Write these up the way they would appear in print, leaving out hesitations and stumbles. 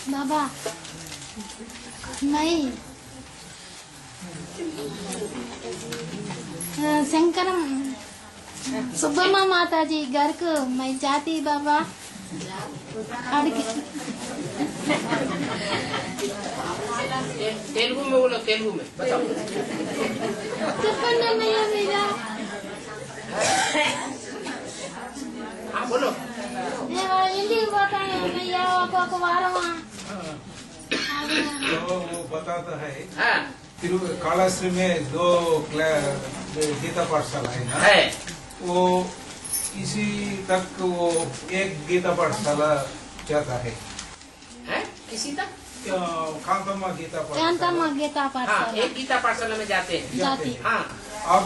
बाबा मैं शंकरम सुब्बम्मा माता जी घर को मैं जाती बाबा तेलुगु में बोलो, तेलुगु में बताओ। हाँ बोलो। तो वो बताता है हाँ कालाश्री में 2 गीता पाठशाला है ना, है। वो इसी तक वो एक गीता पाठशाला जाता है। किसी तक कांतम्मा गीता कांतम्मा पाठशाला। गीता हाँ, पाठशाला एक गीता पाठशाला में जाते हैं। जाती हाँ अब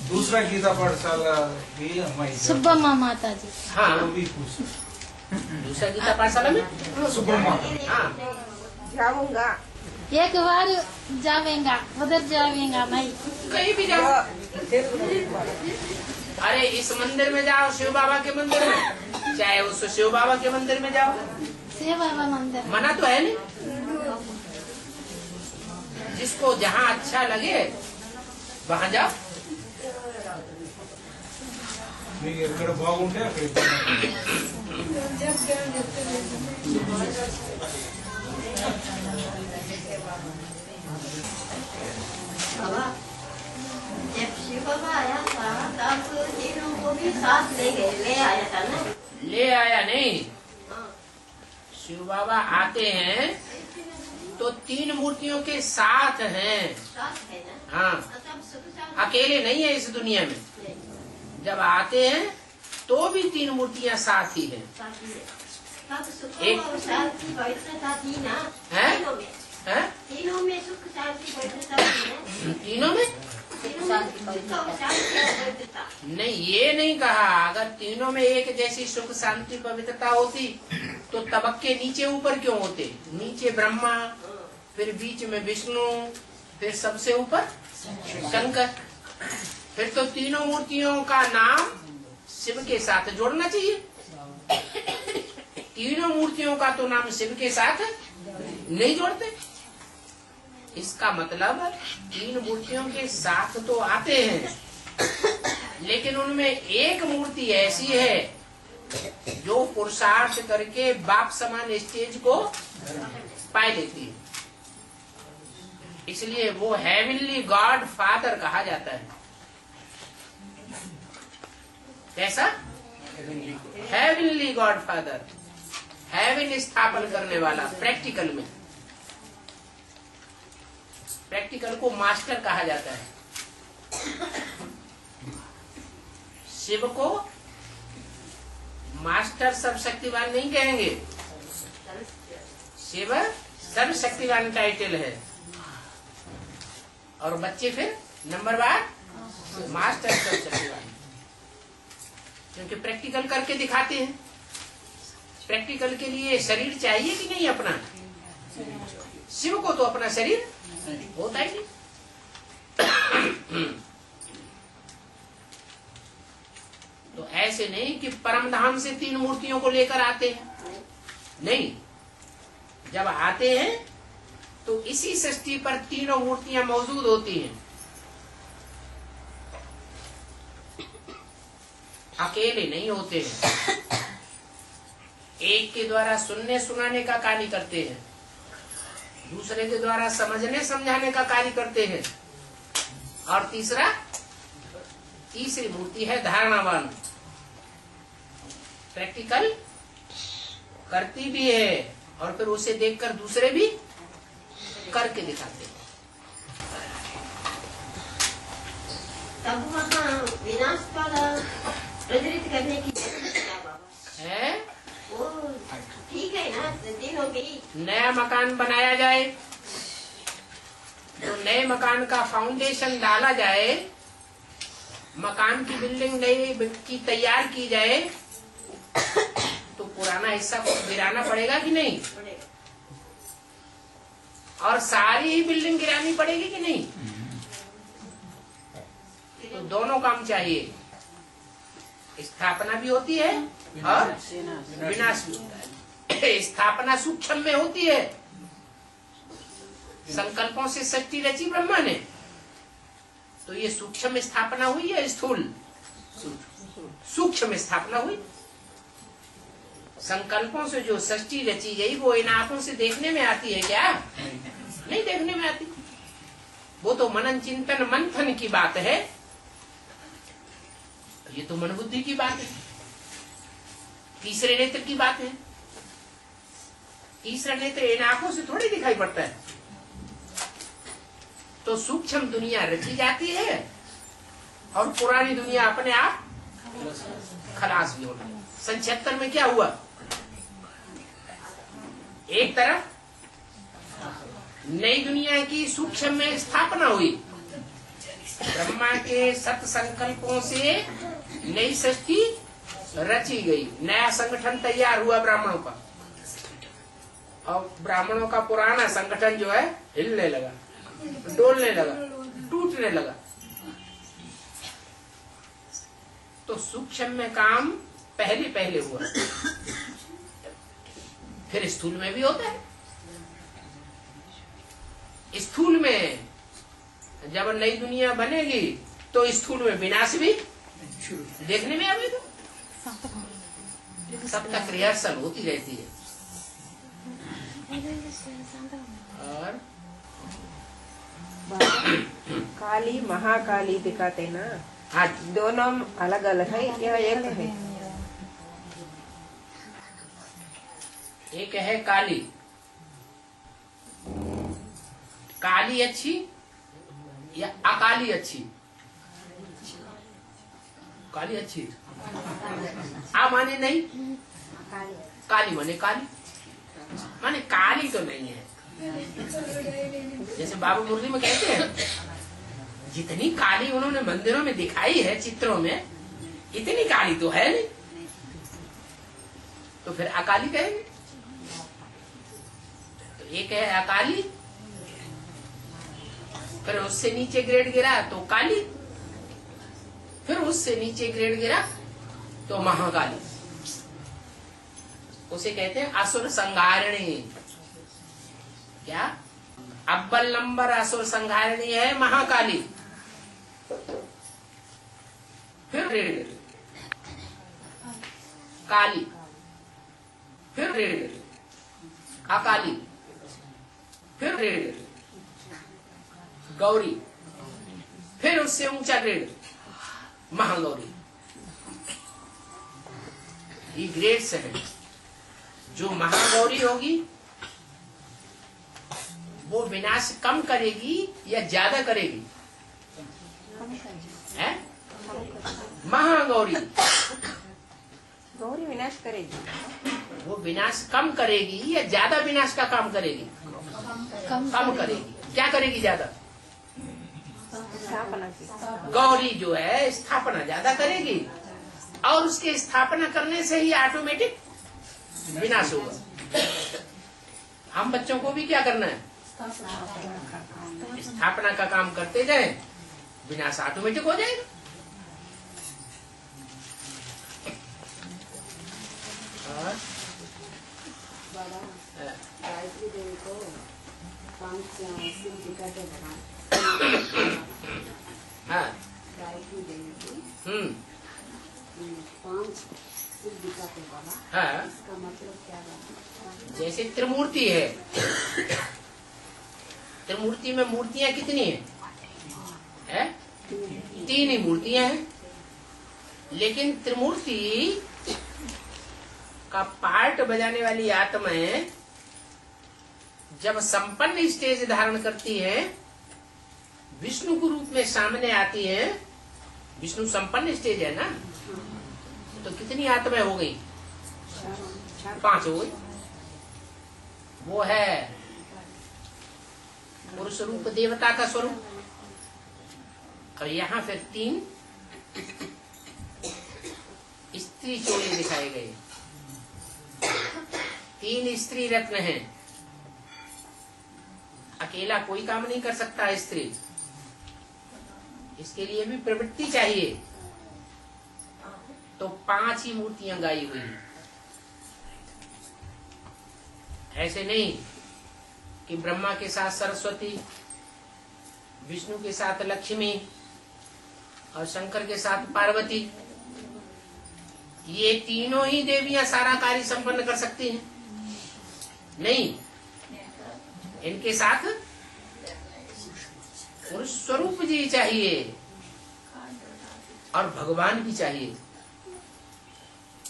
दूसरा गीता पाठशाला भी हमारी सुब्बम्मा माता जी। हाँ, वो भी पूछ दूसरा गीता पाठशाला में सुब्बम्मा। हाँ जाऊंगा। एक बार जावेंगा उधर जावेंगा मैं कहीं भी जाओ। अरे इस मंदिर में जाओ, शिव बाबा के मंदिर में, चाहे उस शिव बाबा के मंदिर में जाओ, शिव बाबा मंदिर मना तो है नहीं। जिसको जहाँ अच्छा लगे वहाँ जाओ। మీకు ఎక్కడ బాగుంటే అక్కడ बाबा जब शिव बाबा आया था तब तीनों को भी साथ ले आया था ना। ले आया नहीं, हाँ। शिव बाबा आते हैं तो 3 मूर्तियों के साथ हैं। साथ है ना। हाँ, तब सुख शांति अकेले नहीं है इस दुनिया में। नहीं, जब आते हैं तो भी 3 मूर्तियाँ साथ ही हैं। साथ ही है। तब सुख एक- और शांति पवित्रता थी ना। है? हैं? तीनों में सुख शांति पवित्रता थी ना। तीनों में तीनों में सुख और शांति और पवित्रता। नहीं, ये नहीं कहा। अगर तीनों में एक जैसी सुख शांति पवित्रता होती तो तबक्के नीचे ऊपर क्यों होते? नीचे ब्रह्मा, फिर बीच में विष्णु, फिर सबसे ऊपर शंकर। फिर तो तीनों मूर्तियों का नाम शिव के साथ जोड़ना चाहिए। तीनों मूर्तियों का तो नाम शिव के साथ नहीं जोड़ते। इसका मतलब 3 मूर्तियों के साथ तो आते हैं, लेकिन उनमें एक मूर्ति ऐसी है जो पुरुषार्थ करके बाप समान स्टेज को पाए लेती है। इसलिए वो हेवनली गॉड फादर कहा जाता है। कैसा? हेवनली गॉड फादर, हेवन स्थापन करने वाला। प्रैक्टिकल में, प्रैक्टिकल को मास्टर कहा जाता है। शिव को मास्टर सर्वशक्तिवान नहीं कहेंगे, शिव सर्वशक्तिवान टाइटल है, और बच्चे फिर नंबरवार मास्टर सर्वशक्तिवान, क्योंकि प्रैक्टिकल करके दिखाते हैं। प्रैक्टिकल के लिए शरीर चाहिए कि नहीं अपना? शिव को तो अपना शरीर होता ही नहीं। तो ऐसे नहीं कि परमधाम से 3 मूर्तियों को लेकर आते हैं, नहीं। जब आते हैं तो इसी सृष्टि पर तीनों मूर्तियां मौजूद होती हैं। अकेले नहीं होते हैं। एक के द्वारा सुनने सुनाने का कार्य करते हैं, दूसरे के द्वारा समझने समझाने का कार्य करते हैं, और तीसरी मूर्ति है धारणावान। प्रैक्टिकल करती भी है और फिर उसे देखकर दूसरे भी करके दिखाते हैं। तब वहाँ विनाश वाला प्रज्वलित करने की जरूरत क्या बाबा है? वो ठीक है ना। तीनों भी नया मकान बनाया जाए तो नए मकान का फाउंडेशन डाला जाए, मकान की बिल्डिंग नई की तैयार की जाए, तो पुराना हिस्सा को गिराना पड़ेगा कि नहीं? पड़ेगा। और सारी ही बिल्डिंग गिरानी पड़ेगी कि नहीं? तो दोनों काम चाहिए, स्थापना भी होती है और विनाश भी होता है। स्थापना सूक्ष्म में होती है। संकल्पों से सृष्टि रची ब्रह्मा ने, तो ये सूक्ष्म स्थापना हुई है, स्थूल सूक्ष्म स्थापना हुई। संकल्पों से जो सृष्टि रची गई वो इन आंखों से देखने में आती है क्या? नहीं देखने में आती। वो तो मनन चिंतन मंथन की बात है, ये तो मन बुद्धि की बात है, तीसरे नेत्र की बात है। तीसरा नेत्र इन आंखों से थोड़ी दिखाई पड़ता है। तो सूक्ष्म दुनिया रची जाती है और पुरानी दुनिया अपने आप खलास भी होती है। 77 में क्या हुआ? एक तरफ नई दुनिया की सूक्ष्म में स्थापना हुई, ब्रह्मा के सत संकल्पों से नई सृष्टि रची गई, नया संगठन तैयार हुआ ब्राह्मणों का। और ब्राह्मणों का पुराना संगठन जो है हिलने लगा, डोलने लगा, टूटने लगा। तो सूक्ष्म में काम पहले पहले हुआ, फिर स्थूल में भी होता है। स्थूल में जब नई दुनिया बनेगी तो स्थूल में विनाश भी देखने में आएगा। सब तक रिहर्सल होती रहती है। और काली महाकाली दिखाते ना, हाँ, दोनों अलग अलग है, यह एक है। एक है काली। काली अच्छी या अकाली अच्छी? काली अच्छी। आ माने नहीं, काली माने काली, माने काली तो नहीं है। जैसे बाबू मुरली में कहते हैं, जितनी काली उन्होंने मंदिरों में दिखाई है चित्रों में, इतनी काली तो है नहीं, तो फिर अकाली कहेंगे। तो एक है अकाली, फिर उससे नीचे ग्रेड गिरा तो काली, फिर उससे नीचे ग्रेड गिरा तो महाकाली। उसे कहते हैं असुर संहारिणी। क्या? अव्वल नंबर असुर संहारिणी है महाकाली। फिर ग्रेड काली, फिर ग्रेड अकाली, फिर ग्रेड गौरी, फिर उससे ऊंचा ग्रेड महागौरी। ये ग्रेड्स हैं। जो महागौरी होगी वो विनाश कम करेगी या ज्यादा करेगी? है? महागौरी गौरी विनाश करेगी, वो विनाश कम करेगी या ज्यादा विनाश का काम करेगी? कम करेगी। क्या करेगी ज्यादा? स्थापना की। गौरी जो है स्थापना ज्यादा करेगी, और उसके स्थापना करने से ही ऑटोमेटिक विनाश होगा। हम बच्चों को भी क्या करना है? स्थापना का काम करते जाए, विनाश ऑटोमेटिक हो जाएगा। और गायत्री देवी को 5 सिद्धि का भगवान, हाँ, गायत्री देवी की 5 सिद्धि का बाबा, हाँ, इसका मतलब क्या बात? जैसे त्रिमूर्ति है, त्रिमूर्ति में मूर्तियां कितनी है? 3 ही मूर्तियां हैं। लेकिन त्रिमूर्ति का पार्ट बजाने वाली आत्माएं जब संपन्न स्टेज धारण करती है, विष्णु के रूप में सामने आती है। विष्णु संपन्न स्टेज है ना, तो कितनी आत्माएं हो गई? 5 हो गई। वो है पुरुष रूप देवता का स्वरूप, और यहाँ फिर 3 स्त्री चोले दिखाए गए। 3 स्त्री रत्न हैं। अकेला कोई काम नहीं कर सकता स्त्री, इसके लिए भी प्रवृत्ति चाहिए। तो 5 ही मूर्तियां गाई हुई हैं। ऐसे नहीं कि ब्रह्मा के साथ सरस्वती, विष्णु के साथ लक्ष्मी और शंकर के साथ पार्वती, ये तीनों ही देवियां सारा कार्य संपन्न कर सकती हैं। नहीं, इनके साथ पुरुष स्वरूप जी चाहिए और भगवान भी चाहिए।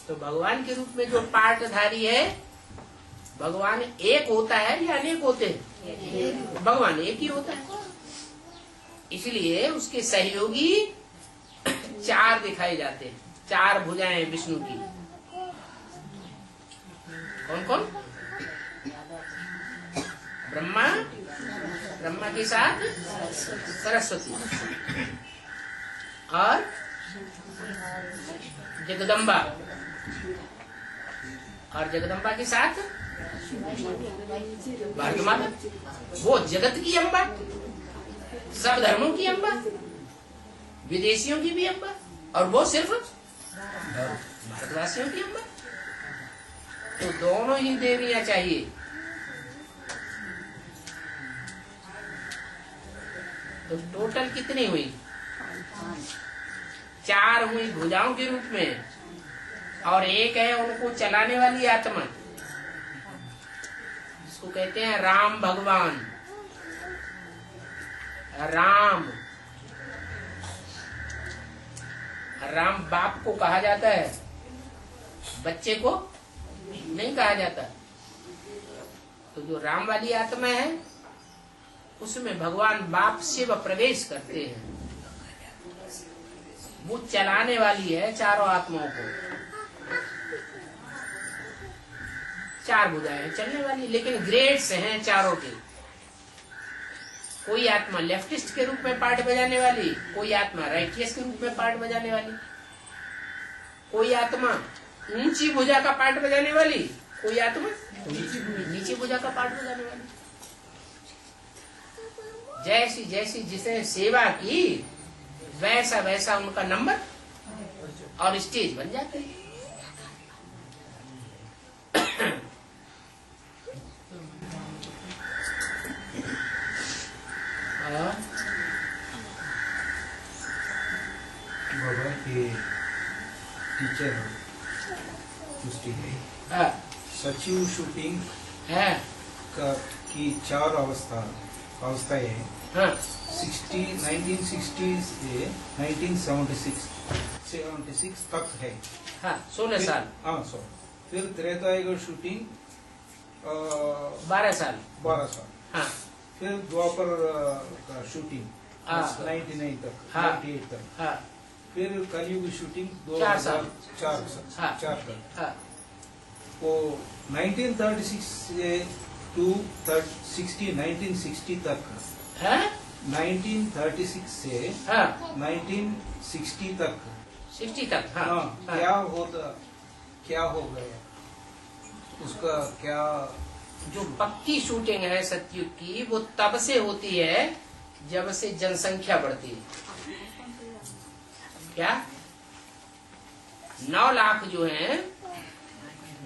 तो भगवान के रूप में जो पाठधारी है, भगवान एक होता है या अनेक होते हैं? भगवान एक ही होता है। इसलिए उसके सहयोगी 4 दिखाए जाते हैं, 4 भुजाएं विष्णु की। कौन कौन? ब्रह्मा, ब्रह्मा के साथ सरस्वती और जगदम्बा, और जगदम्बा के साथ भाग्यमाता, वो जगत की अम्बा, सब धर्मों की अम्बा, विदेशियों की भी अम्बा, और वो सिर्फ भारतवासियों की अम्बा। तो दोनों ही देवियां चाहिए। तो टोटल कितनी हुई? 4 हुई भुजाओं के रूप में, और एक है उनको चलाने वाली आत्मा, जिसको कहते हैं राम भगवान। राम, राम बाप को कहा जाता है, बच्चे को नहीं कहा जाता। तो जो राम वाली आत्मा है, उसमें भगवान बाप शिव प्रवेश करते हैं। वो चलाने वाली है चारों आत्माओं को। 4 भुजाएं चलने वाली, लेकिन ग्रेड्स हैं चारों के। कोई आत्मा लेफ्टिस्ट के रूप में पार्ट बजाने वाली, कोई आत्मा राइटियस के रूप में पार्ट बजाने वाली, कोई आत्मा ऊंची भुजा का पार्ट बजाने वाली, कोई आत्मा नीची भुजा का पार्ट बजाने वाली। जैसी जैसी जिसने सेवा की, वैसा वैसा उनका नंबर और स्टेज बन जाते हैं। बाबा के टीचर सचिव शूटिंग की 4 अवस्थाएं हैं। 1960 से 1976 तक है। 16 साल। हाँ, फिर त्रेतायुग शूटिंग 12 साल। हाँ। फिर द्वापर का शूटिंग 99 तक, 98 तक। फिर कलयुग शूटिंग 2004 तक। वो 1936 से 1960 तक। 1936 से 1960 तक। 60 तक। क्या हो गया उसका? क्या जो पक्की शूटिंग है सतयुग की, वो तब से होती है जब से जनसंख्या बढ़ती है। क्या 9 लाख जो है,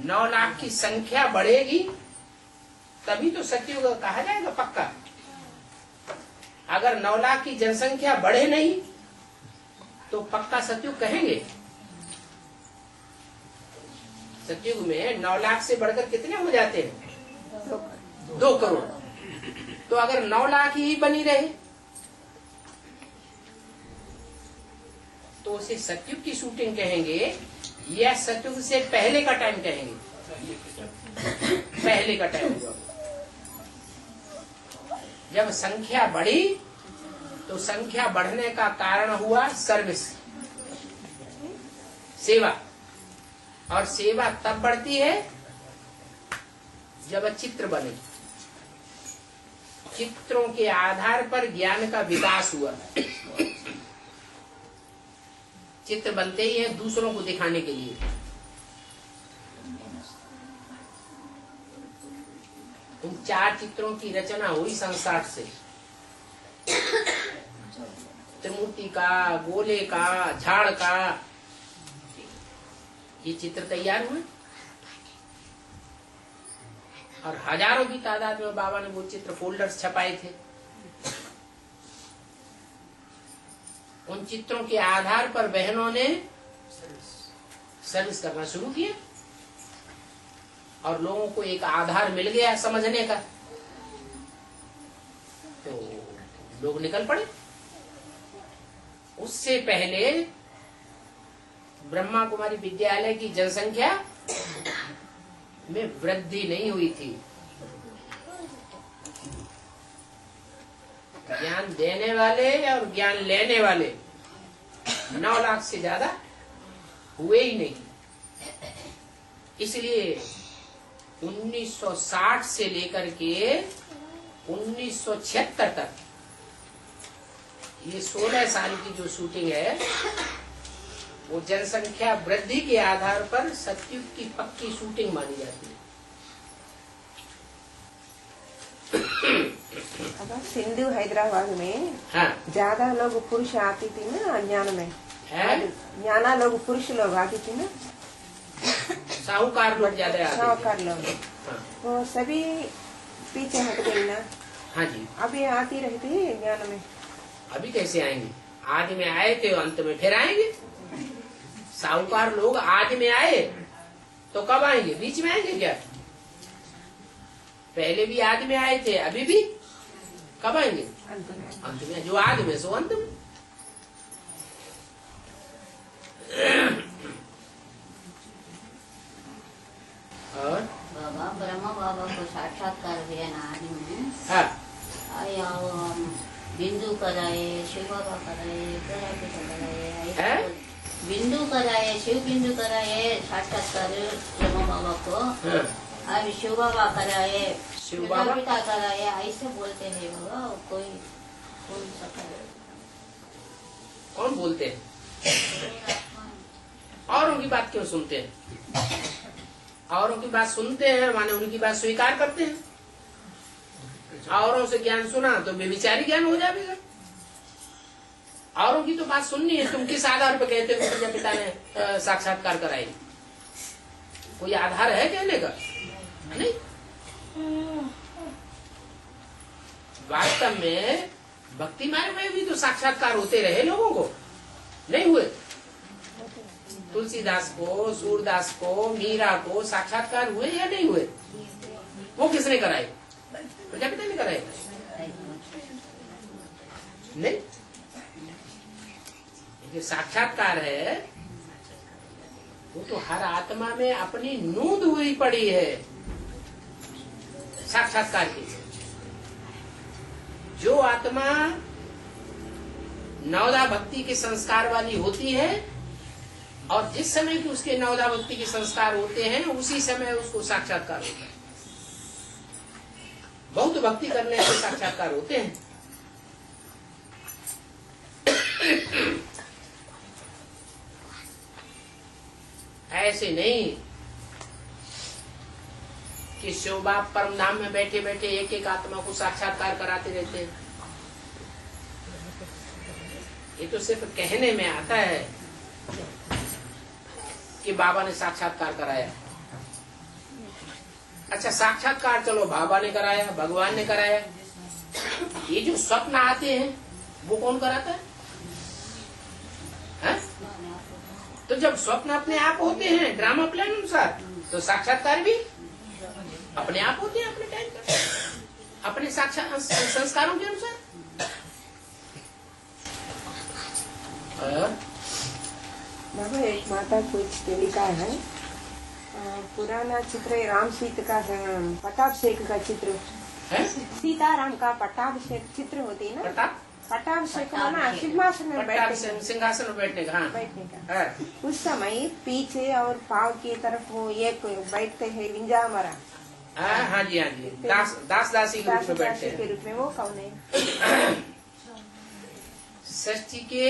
9 लाख की संख्या बढ़ेगी तभी तो सतयुग कहा जाएगा पक्का। अगर 9 लाख की जनसंख्या बढ़े नहीं तो पक्का सतयुग कहेंगे? सतयुग में 9 लाख से बढ़कर कितने हो जाते हैं? 2 करोड़। तो अगर 9 लाख ही बनी रहे तो उसे सतयुग की शूटिंग कहेंगे या सतयुग से पहले का टाइम कहेंगे? पहले का टाइम। जब संख्या बढ़ी तो संख्या बढ़ने का कारण हुआ सर्विस, सेवा। और सेवा तब बढ़ती है जब चित्र बने। चित्रों के आधार पर ज्ञान का विकास हुआ। चित्र बनते ही है दूसरों को दिखाने के लिए। उन 4 चित्रों की रचना हुई संसार से। त्रिमूर्ति का, गोले का, झाड़ का, ये चित्र तैयार हुए। और हजारों की तादाद में बाबा ने वो चित्र फोल्डर्स छपाए थे। उन चित्रों के आधार पर बहनों ने सर्विस करना शुरू किया और लोगों को एक आधार मिल गया समझने का, तो लोग निकल पड़े। उससे पहले ब्रह्मा कुमारी विद्यालय की जनसंख्या में वृद्धि नहीं हुई थी। ज्ञान देने वाले और ज्ञान लेने वाले 9 लाख से ज्यादा हुए ही नहीं। इसलिए 1960 से लेकर के 1976 तक ये 16 साल की जो शूटिंग है वो जनसंख्या वृद्धि के आधार पर सतयुग की पक्की शूटिंग मानी जाती है। अब सिंधु हैदराबाद में हाँ ज्यादा लोग पुरुष आती थी ना ज्ञान में, है ज्ञाना लोग पुरुष लोग आती थी ना, साहूकार लोग ज्यादा आते थे। साहूकार लोग, हाँ, वो सभी पीछे हट गई ना। हाँ जी। अभी आती रहती है ज्ञान में। अभी कैसे आएंगे? आदि में आए थे अंत में फिर आएंगे। साहूकार लोग आदि में आए तो कब आएंगे? बीच में आएंगे क्या? पहले भी आदि में आए थे, अभी भी कब आएंगे? अंत में। जो आदि में सो अंत में। और बाबा ब्रह्मा बाबा को साक्षात्कार हुआ ना आदि में। हाँ आया बिंदु कराए, शिव बाबा कराए, कराए है? बिंदु कराए, शिव बिंदु कराए साक्षात्कार ब्रह्मा बाबा को। हाँ। अब शिव बाबा कराए, शिव बाबा पिता कराए, ऐसे बोलते हैं बाबा। कोई बोल सकता है? कौन बोलते हैं? और उनकी बात क्यों सुनते हैं? औरों की बात सुनते हैं माने उनकी बात स्वीकार करते हैं। औरों से ज्ञान सुना तो बेविचारी ज्ञान हो जाएगा। औरों की तो बात सुननी है। तुम किस आधार पर कहते हो कि पिता ने साक्षात्कार कराई? कोई आधार है कहने का? नहीं। वास्तव में भक्ति मार्ग में भी तो साक्षात्कार होते रहे लोगों को, नहीं हुए? तुलसीदास को, सूरदास को, मीरा को साक्षात्कार हुए या नहीं हुए? वो किसने कराए? प्रजापिता ने कराए? नहीं। ये साक्षात्कार है वो तो हर आत्मा में अपनी नूंद हुई पड़ी है साक्षात्कार की। जो आत्मा नवदा भक्ति के संस्कार वाली होती है और जिस समय की उसके नवदा भक्ति के संस्कार होते हैं उसी समय उसको साक्षात्कार होता है। बहुत भक्ति करने से साक्षात्कार होते हैं। ऐसे नहीं कि शिवबा परम धाम में बैठे बैठे एक एक आत्मा को साक्षात्कार कराते रहते हैं। ये तो सिर्फ कहने में आता है कि बाबा ने साक्षात्कार कराया। अच्छा, साक्षात्कार चलो बाबा ने कराया, भगवान ने कराया, ये जो स्वप्न आते हैं वो कौन कराता है? तो जब स्वप्न अपने आप होते हैं ड्रामा प्लान अनुसार तो साक्षात्कार भी अपने आप होते हैं, अपने टाइम पर, अपने साक्षात संस्कारों के अनुसार। बाबा एक माता कुछ लिखा है, पुराना चित्र है राम सीता का, पट्टाभिषेक का चित्र है? सीताराम का पट्टाभिषेक चित्र होती है ना, पट्टाभिषेक ना सिंहासन में बैठने, सिंहासन में बैठने का, हाँ, बैठने का। है। उस समय पीछे और पाव की तरफ वो एक बैठते हैं विंजा मरा। हाँ जी, हाँ जी, दास दासी के रूप में बैठते हैं। के रूप में वो कौन है? सृष्टि के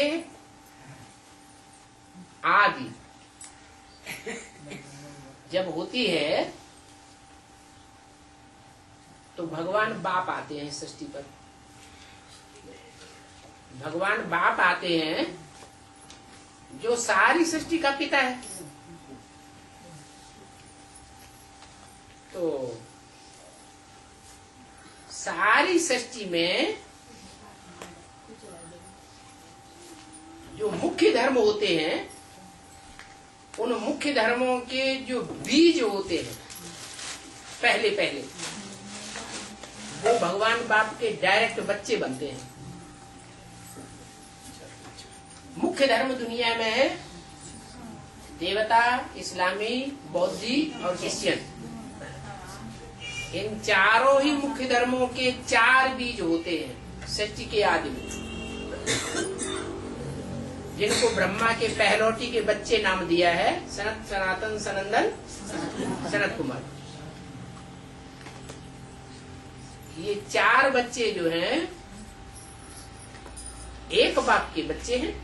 आदि जब होती है तो भगवान बाप आते हैं सृष्टि पर। भगवान बाप आते हैं जो सारी सृष्टि का पिता है। तो सारी सृष्टि में जो मुख्य धर्म होते हैं, उन मुख्य धर्मों के जो बीज होते हैं पहले पहले, वो भगवान बाप के डायरेक्ट बच्चे बनते हैं। मुख्य धर्म दुनिया में है देवता, इस्लामी, बौद्धि और क्रिश्चियन। इन चारों ही मुख्य धर्मों के 4 बीज होते हैं सृष्टि के आदि में, जिनको ब्रह्मा के पहलौटी के बच्चे नाम दिया है, सनत, सनातन, सनंदन, सनत कुमार। ये 4 बच्चे जो हैं एक बाप के बच्चे हैं,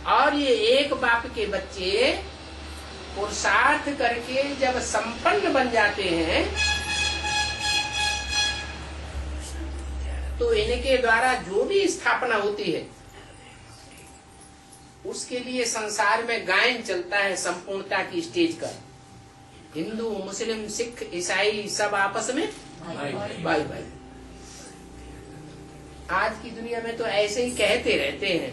और ये एक बाप के बच्चे पुरुषार्थ करके जब संपन्न बन जाते हैं, तो इनके द्वारा जो भी स्थापना होती है उसके लिए संसार में गायन चलता है संपूर्णता की स्टेज का। हिंदू, मुस्लिम, सिख, ईसाई सब आपस में भाई भाई। आज की दुनिया में तो ऐसे ही कहते रहते हैं,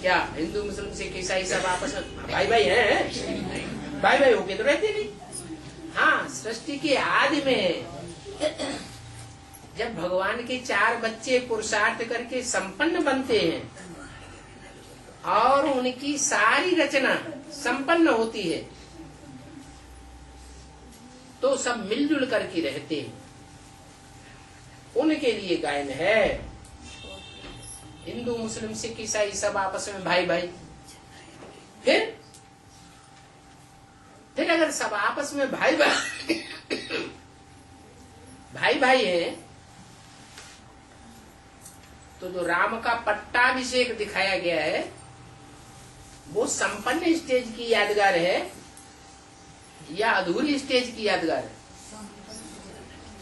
क्या हिंदू, मुस्लिम, सिख, ईसाई सब आपस में भाई भाई हैं? भाई भाई होके तो रहते नहीं। हाँ, सृष्टि के आदि में जब भगवान के 4 बच्चे पुरुषार्थ करके संपन्न बनते हैं और उनकी सारी रचना संपन्न होती है, तो सब मिलजुल करके रहते हैं। उनके लिए गायन है। हिंदू, मुस्लिम, सिख, ईसाई सब आपस में भाई भाई। फिर अगर सब आपस में भाई भाई भाई भाई हैं, तो जो राम का पट्टाभिषेक दिखाया गया है वो संपन्न स्टेज की यादगार है या अधूरी स्टेज की यादगार है?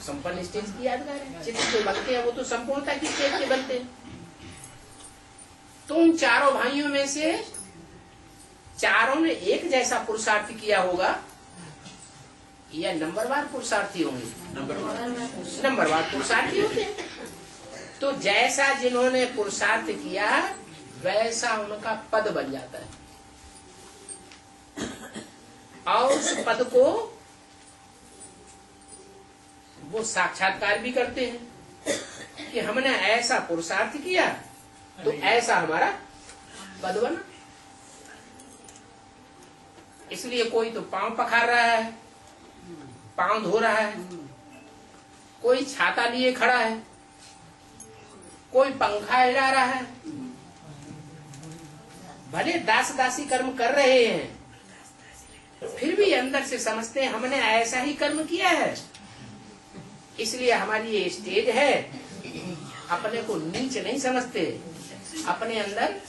संपन्न स्टेज की यादगार है। चित्र जो बनते हैं वो तो संपूर्णता की स्टेज के बनते हैं। तो उन 4 भाइयों में से 4 ने एक जैसा पुरुषार्थ किया होगा या नंबरवार पुरुषार्थी होंगे? नंबरवार पुरुषार्थी होते हैं। तो जैसा जिन्होंने पुरुषार्थ किया वैसा उनका पद बन जाता है, और उस पद को वो साक्षात्कार भी करते हैं कि हमने ऐसा पुरुषार्थ किया तो ऐसा हमारा पद बना। इसलिए कोई तो पांव पखार रहा है, पांव धो रहा है, कोई छाता लिए खड़ा है, कोई पंखा हिला रहा है, भले दास दासी कर्म कर रहे हैं, फिर भी अंदर से समझते हैं हमने ऐसा ही कर्म किया है, इसलिए हमारी ये स्टेज है। अपने को नीच नहीं समझते, अपने अंदर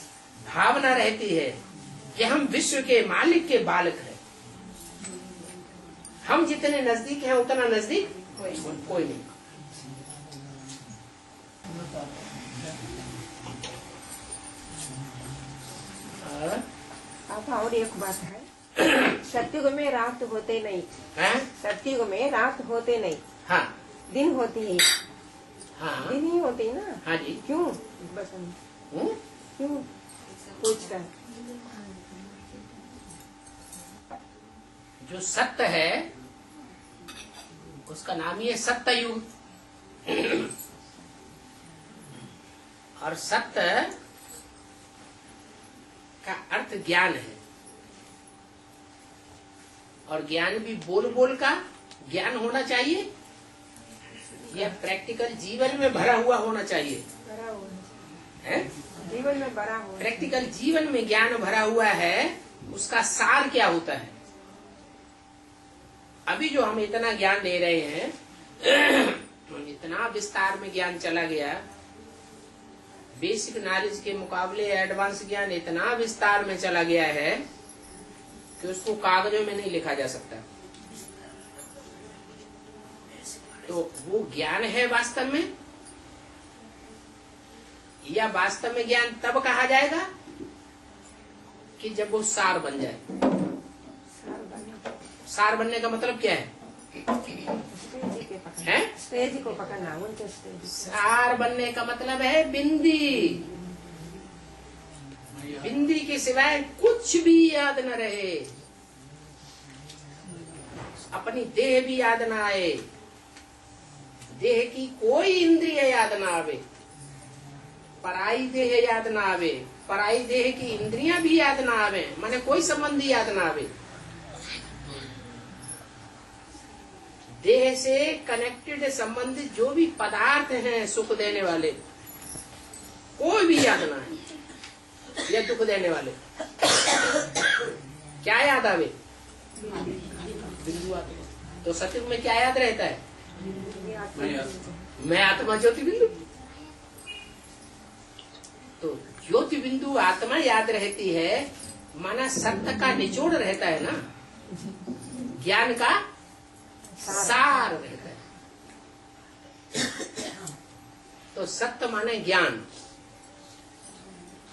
भावना रहती है कि हम विश्व के मालिक के बालक हैं। हम जितने नजदीक हैं उतना नजदीक कोई नहीं। अब और एक बात है, सत्युग में रात होते नहीं है? सत्युग में रात होते नहीं, हाँ दिन होती है। हाँ दिन ही होती है ना? हाँ जी। क्यों? बसंत क्यों पूछता है? जो सत्य है उसका नाम ही है सत्ययुग, और सत्य का अर्थ ज्ञान है, और ज्ञान भी बोल बोल का ज्ञान होना चाहिए या प्रैक्टिकल जीवन में भरा हुआ होना चाहिए? भरा हुआ है? जीवन में भरा हुआ। प्रैक्टिकल जीवन में ज्ञान भरा हुआ है, उसका सार क्या होता है? अभी जो हम इतना ज्ञान दे रहे हैं इतना विस्तार में ज्ञान चला गया, बेसिक नॉलेज के मुकाबले एडवांस ज्ञान इतना विस्तार में चला गया है कि उसको कागजों में नहीं लिखा जा सकता। तो वो ज्ञान है वास्तव में, या वास्तव में ज्ञान तब कहा जाएगा कि जब वो सार बन जाए। सार बनने का मतलब क्या है? है। स्टेज को पकड़ना, ऊंचे स्टेज। सार बनने का मतलब है बिंदी। बिंदी के सिवाय कुछ भी याद न रहे, अपनी देह भी याद न आए, देह की कोई इंद्रिय याद न आवे, पराई देह याद न आवे, पराई देह की इंद्रियां भी याद न आवे, माने कोई संबंधी याद न आवे। देह से कनेक्टेड संबंधित जो भी पदार्थ हैं सुख देने वाले, कोई भी याद ना है, या दुख देने वाले। क्या याद आवे? बिंदु आत्मा। तो सतयुग में क्या याद रहता है? मैं आत्मा ज्योति बिंदु। तो ज्योति बिंदु आत्मा याद रहती है, माना सत्य का निचोड़ रहता है ना, ज्ञान का सार रहता है। तो सत्य माने ज्ञान,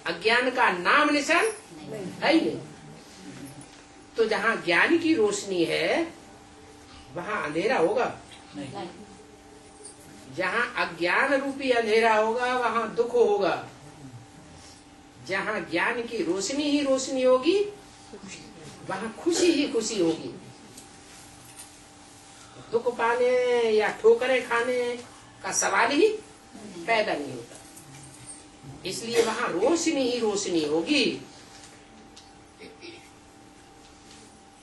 अज्ञान का नाम निशान है ही नहीं। तो जहाँ ज्ञान की रोशनी है वहाँ अंधेरा होगा नहीं। जहाँ अज्ञान रूपी अंधेरा होगा वहाँ दुख होगा। जहाँ ज्ञान की रोशनी ही रोशनी होगी वहाँ खुशी ही खुशी होगी। दुख पाने या ठोकरें खाने का सवाल ही पैदा नहीं होता। इसलिए वहाँ रोशनी ही रोशनी होगी।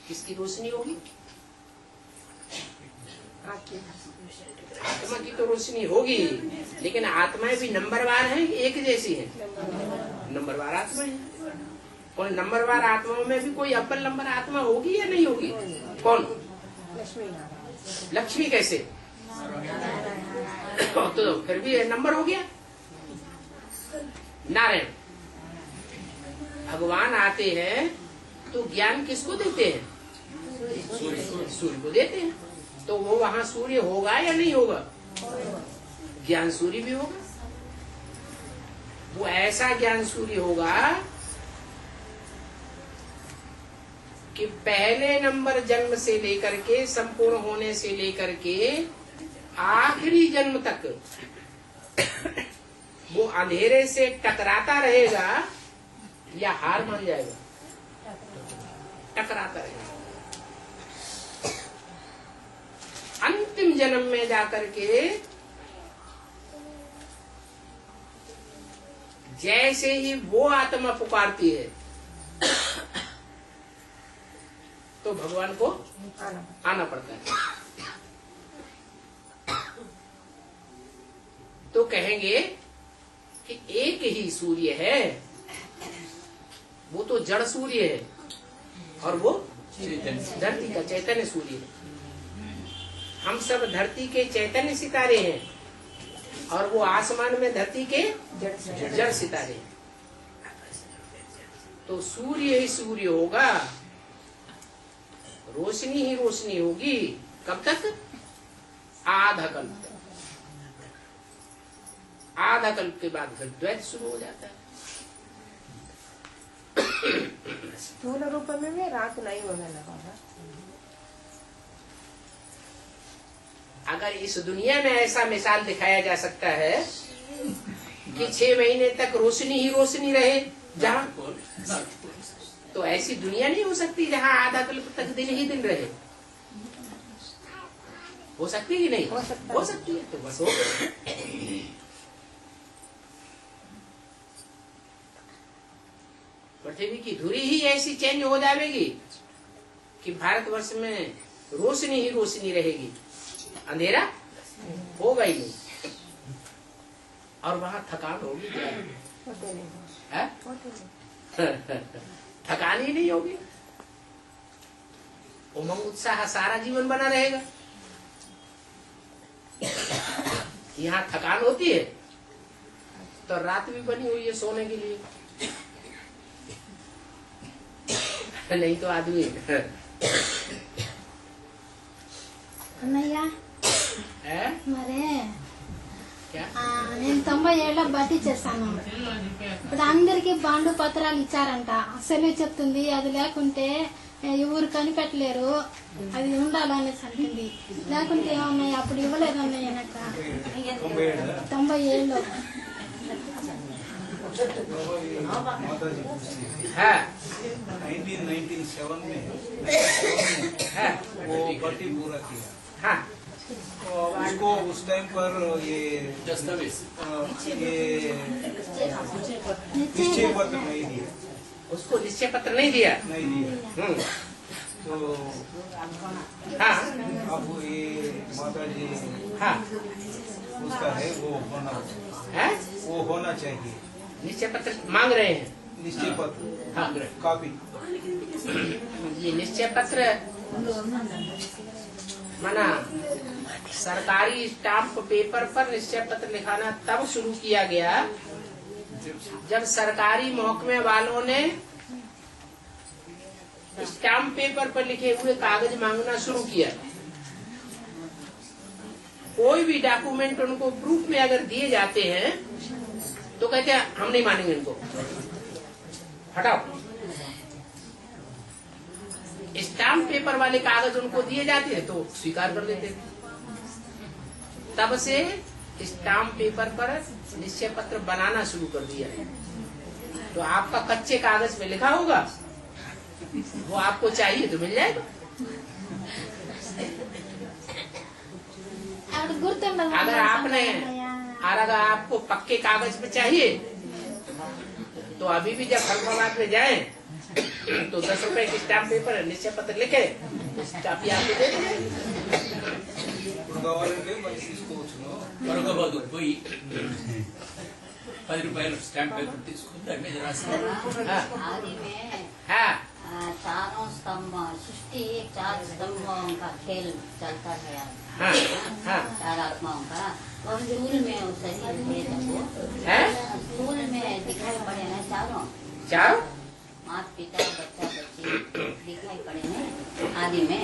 किसकी रोशनी होगी? आत्मा की तो रोशनी होगी, लेकिन आत्माएं भी नंबरवार हैं, एक जैसी हैं। नंबरवार आत्मा है। कौन नंबरवार आत्माओं में भी कोई अव्वल नंबर आत्मा होगी या नहीं होगी? कौन? लक्ष्मी कैसे? तो फिर भी नंबर हो गया। नारायण भगवान आते हैं तो ज्ञान किसको देते हैं? सूर्य को देते हैं। तो वो वहाँ सूर्य होगा या नहीं होगा? ज्ञान सूर्य भी होगा। वो ऐसा ज्ञान सूर्य होगा कि पहले नंबर जन्म से लेकर के संपूर्ण होने से लेकर के आखिरी जन्म तक वो अंधेरे से टकराता रहेगा या हार मान जाएगा? टकराता रहेगा। अंतिम जन्म में जाकर के जैसे ही वो आत्मा पुकारती है तो भगवान को आना पड़ता है। तो कहेंगे कि एक ही सूर्य है, वो तो जड़ सूर्य है और वो धरती का चैतन्य सूर्य है। हम सब धरती के चैतन्य सितारे हैं और वो आसमान में धरती के जड़ सितारे हैं। तो सूर्य ही सूर्य होगा, रोशनी ही रोशनी होगी। कब तक? आधा कल्प। आधा कल्प के बाद फिर द्वैत शुरू हो जाता है। स्थूल रूप में भी रात नहीं होने लगा। अगर इस दुनिया में ऐसा मिसाल दिखाया जा सकता है कि 6 महीने तक रोशनी ही रोशनी रहे जहाँ, तो ऐसी दुनिया नहीं हो सकती जहाँ आधा कल्प तक दिन ही दिन रहे। हो सकती है कि नहीं? हो सकती है। तो बस हो। पृथ्वी की धुरी ही ऐसी चेंज हो जाएगी कि भारतवर्ष में रोशनी ही रोशनी रहेगी, अंधेरा होगा ही नहीं। और वहाँ थकान होगी क्या? थकान ही नहीं होगी, उमंग उत्साह सारा जीवन बना रहेगा। यहाँ थकान होती है तो रात भी बनी हुई है सोने के लिए, नहीं तो आदमी అన్నయ్య మరే నేను 90 ఏళ్ళ బట్టి చేశాను. ఇప్పుడు అందరికి బాండు పత్రాలు ఇచ్చారంట. అసలే చెప్తుంది అది లేకుంటే ఎవరు కనిపెట్టలేరు, అది ఉండాలనేసి అంటుంది. లేకుంటే ఏమన్నాయి అప్పుడు ఇవ్వలేదు అన్నయ్య నాకు 97లో. माता जी है 1997 में वो पट्टी पूरा किया। हाँ उसको उस टाइम पर ये निश्चय पत्र नहीं दिया, उसको निश्चय पत्र नहीं दिया। तो हाँ अब ये माता जी हाँ उसका है वो होना चाहिए। निश्चय पत्र मांग रहे हैं। निश्चय पत्र हाँ कॉपी। ये निश्चय पत्र माना सरकारी स्टाम्प पेपर पर निश्चय पत्र लिखाना तब शुरू किया गया जब सरकारी महकमे वालों ने स्टाम्प पेपर पर लिखे हुए कागज मांगना शुरू किया। कोई भी डॉक्यूमेंट उनको प्रूफ में अगर दिए जाते हैं तो कहते हैं हम नहीं मानेंगे, इनको हटाओ। स्टाम्प पेपर वाले कागज उनको दिए जाते हैं तो स्वीकार कर देते थे। तब से स्टाम्प पेपर पर निश्चय पत्र बनाना शुरू कर दिया है। तो आपका कच्चे कागज में लिखा होगा, वो आपको चाहिए तो मिल जाएगा। अगर आपने अगर आपको पक्के कागज पे चाहिए तो अभी भी जब फर्माबाद में जाएं तो 10 रुपए की स्टाम्प पेपर निश्चय पत्र लिखे चाबी आपको दे देंगे। పోయి 10 రూపాయలు స్టాంప్ పేపర్ తీసుకుని దాని మీద రాసి आदि में हाँ चारों स्तंभ सृष्टि 4 स्तंभों का खेल चलता गया। हाँ हाँ चार आत्माओं का और स्थूल में वो शरीर थे जब वो है स्थूल में दिखाई पड़े ना चारों चारों माता पिता बच्चा बच्ची दिखाई पड़े ना आदि में।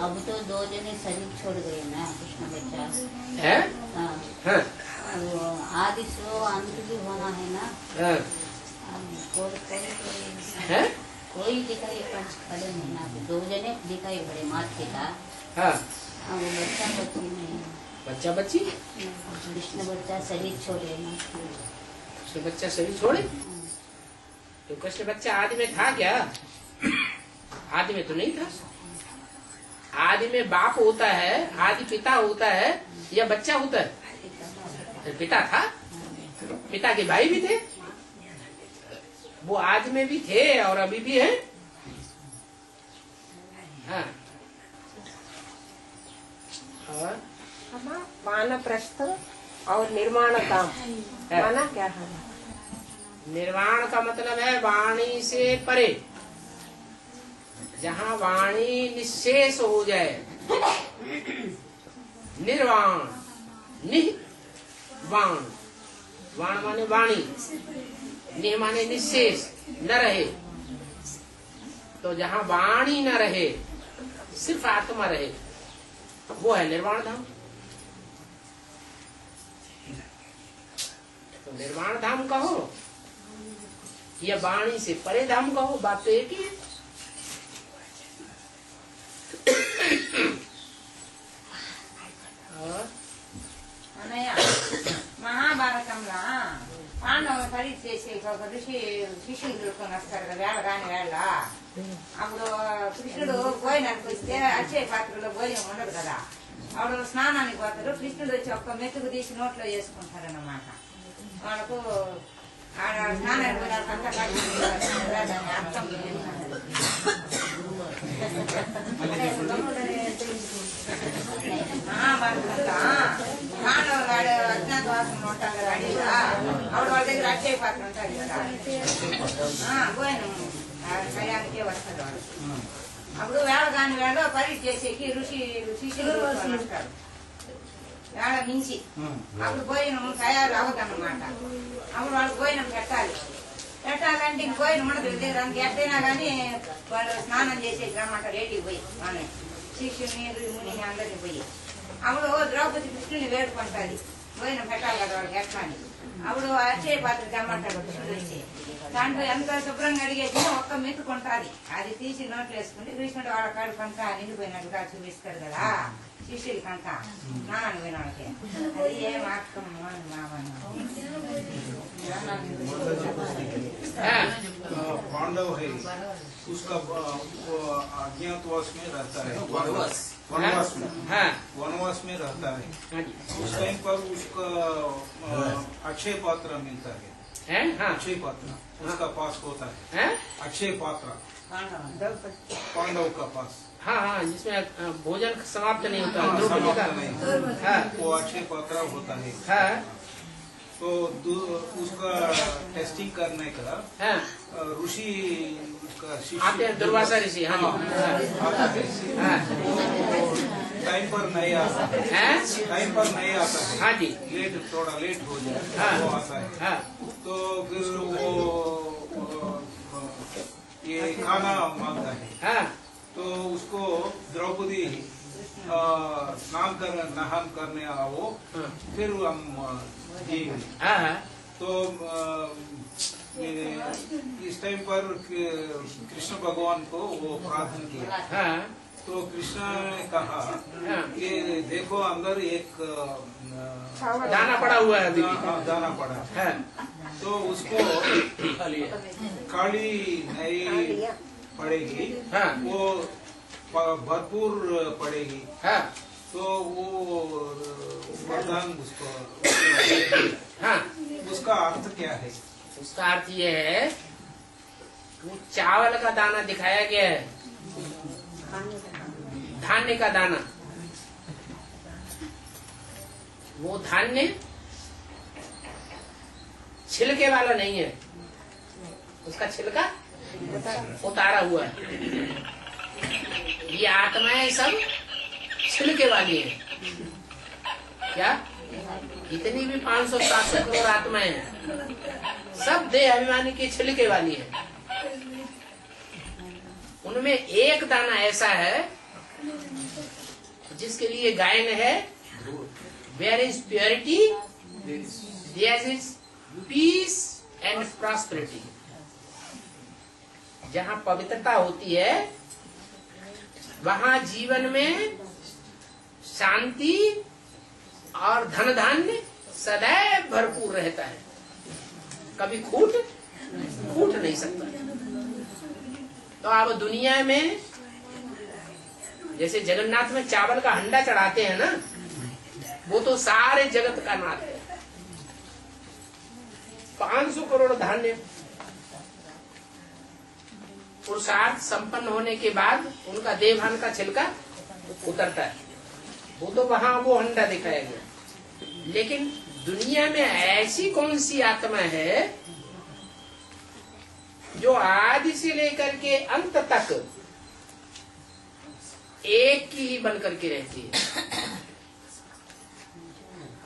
अब तो 2 जने शरीर छोड़ गए ना कृष्ण बच्चा। है हाँ हाँ वो आदि से अंत भी होना है ना। हाँ अब कोई है कोई दिखाई पड़े नहीं ना, 2 जने दिखाई पड़े माता पिता। हाँ वो बच्चा बच्ची नहीं, बच्चा बच्ची कृष्ण बच्चा शरीर छोड़े ना। तो बच्चा शरीर छोड़े तो कृष्ण बच्चा आदि में था क्या? आदि में तो नहीं था। आदि में बाप होता है, आदि पिता होता है या बच्चा होता है? पिता था, पिता के भाई भी थे, वो आदि में भी थे और अभी भी है। हाँ और वानप्रस्थ और निर्माण काम माना क्या है? निर्वाण का मतलब है वाणी से परे, जहाँ वाणी निशेष हो जाए। निर्वाण निवाण, वाण माने वाणी, निह माने निशेष न रहे। तो जहाँ वाणी न रहे सिर्फ आत्मा रहे वो है निर्वाण धाम। तो निर्वाण धाम कहो या वाणी से परे धाम कहो, बात तो एक ही है। మహాభారతంలో పాండవులు ఖరీదు చేసి ఒక ఋషి శిష్యులు దొరుకుని వస్తారు కదా వేళ కాని వేళ. అప్పుడు కృష్ణుడు భోజనానికి వస్తే అక్షయ పాత్రలో భోజనం ఉండదు కదా, అప్పుడు స్నానానికి పోతారు. కృష్ణుడు వచ్చి ఒక్క మెతుకు తీసి నోట్లో వేసుకుంటారన్నమాట. వాళ్ళకు ఆడ స్నానానికి పోయినాక అంతా దాని అర్థం మహాభారతంలో మానవుడు అజ్ఞాతవాసంలో ఉంటారు కదా అడిగా, అప్పుడు వాళ్ళ దగ్గర అక్షయ పాత్ర ఉంటారు కదా, భోజనం టయానికే వస్తారు వాళ్ళు. అప్పుడు వేళ కాని వేళ పరీక్ష చేసేకి శిష్యులు వస్తారు వేళ మించి. అప్పుడు భోజనం తయారు అవ్వదన్నమాట. అప్పుడు వాళ్ళు భోజనం పెట్టాలంటే ఇంక భోజనం ఉండదు దానికి. ఎట్టయినా కానీ వాళ్ళు స్నానం చేసేకి రమ్మంట రెడీ పోయి వాళ్ళని శిష్యుని ముని అందరిని పోయి. అప్పుడు ద్రౌపది కృష్ణుని వేడుకుంటుంది భోజనం పెట్టాలి కదా వాళ్ళకి ఎట్లా అని. అప్పుడు అక్షయ పాత్ర తెమ్మంటాడు కృష్ణుడు వచ్చి. దాంట్లో ఎంత శుభ్రంగా అడిగేసి ఒక్క మెతుకుంటాది. అది తీసి నోట్లు వేసుకుంటే కృష్ణుడు వాళ్ళ కాడుకంతా నిండిపోయినట్టుగా చూపిస్తాడు కదా శిష్యులకంతా నాన్న పోయిన వాళ్ళకి. అది ఏం ఆకం पांडव है उसका अज्ञातवास में रहता है, वनवास में रहता है। उस टाइम पर उसका अक्षय पात्र मिलता है। अक्षय पात्र उसका पास होता है। अक्षय पात्र पांडव का पास। हाँ हाँ, जिसमें भोजन समाप्त नहीं होता, समाप्त नहीं होता, वो अक्षय पात्र होता है। तो उसका टेस्टिंग करने का ऋषि का आते हैं, दुर्वासा ऋषि। हाँ टाइम पर नहीं आता है, टाइम पर नहीं आता है। हाँ जी, लेट थोड़ा लेट हो जाए वो आता है। तो फिर वो ये खाना मांगता है। तो उसको द्रौपदी नहान करने आओ, फिर हम जिएंगे। तो इस टाइम पर कृष्ण भगवान को वो प्रार्थना किया। तो कृष्ण ने कहा कि देखो अंदर एक दाना पड़ा हुआ है, दाना पड़ा है। तो उसको काली नहीं पड़ेगी, वो भरपूर पड़ेगी। तो वो वरदान उसको उसका अर्थ क्या है? उसका अर्थ ये है वो चावल का दाना दिखाया गया है, धान्य का दाना। वो धान्य छिलके वाला नहीं है, उसका छिलका उतारा हुआ है। ये आत्माएं सब छिलके वाली है। क्या इतनी भी 500-700 करोड़ आत्माएं हैं, सब देह अभिमानी की छिलके वाली है। उनमें एक दाना ऐसा है जिसके लिए गायन है, where is purity there is peace and prosperity. जहाँ पवित्रता होती है वहाँ जीवन में शांति और धन धान्य सदैव भरपूर रहता है, कभी खूट नहीं सकता। तो आप दुनिया में जैसे जगन्नाथ में चावल का हंडा चढ़ाते हैं ना, वो तो सारे जगत का नाथ है। 500 करोड़ धान्य पुरुषार्थ संपन्न होने के बाद उनका देवभान का छिलका उतरता है, वो तो वहां वो हंडा दिखाया गया। लेकिन दुनिया में ऐसी कौन सी आत्मा है जो आदि से लेकर के अंत तक एक की ही बन करके रहती है?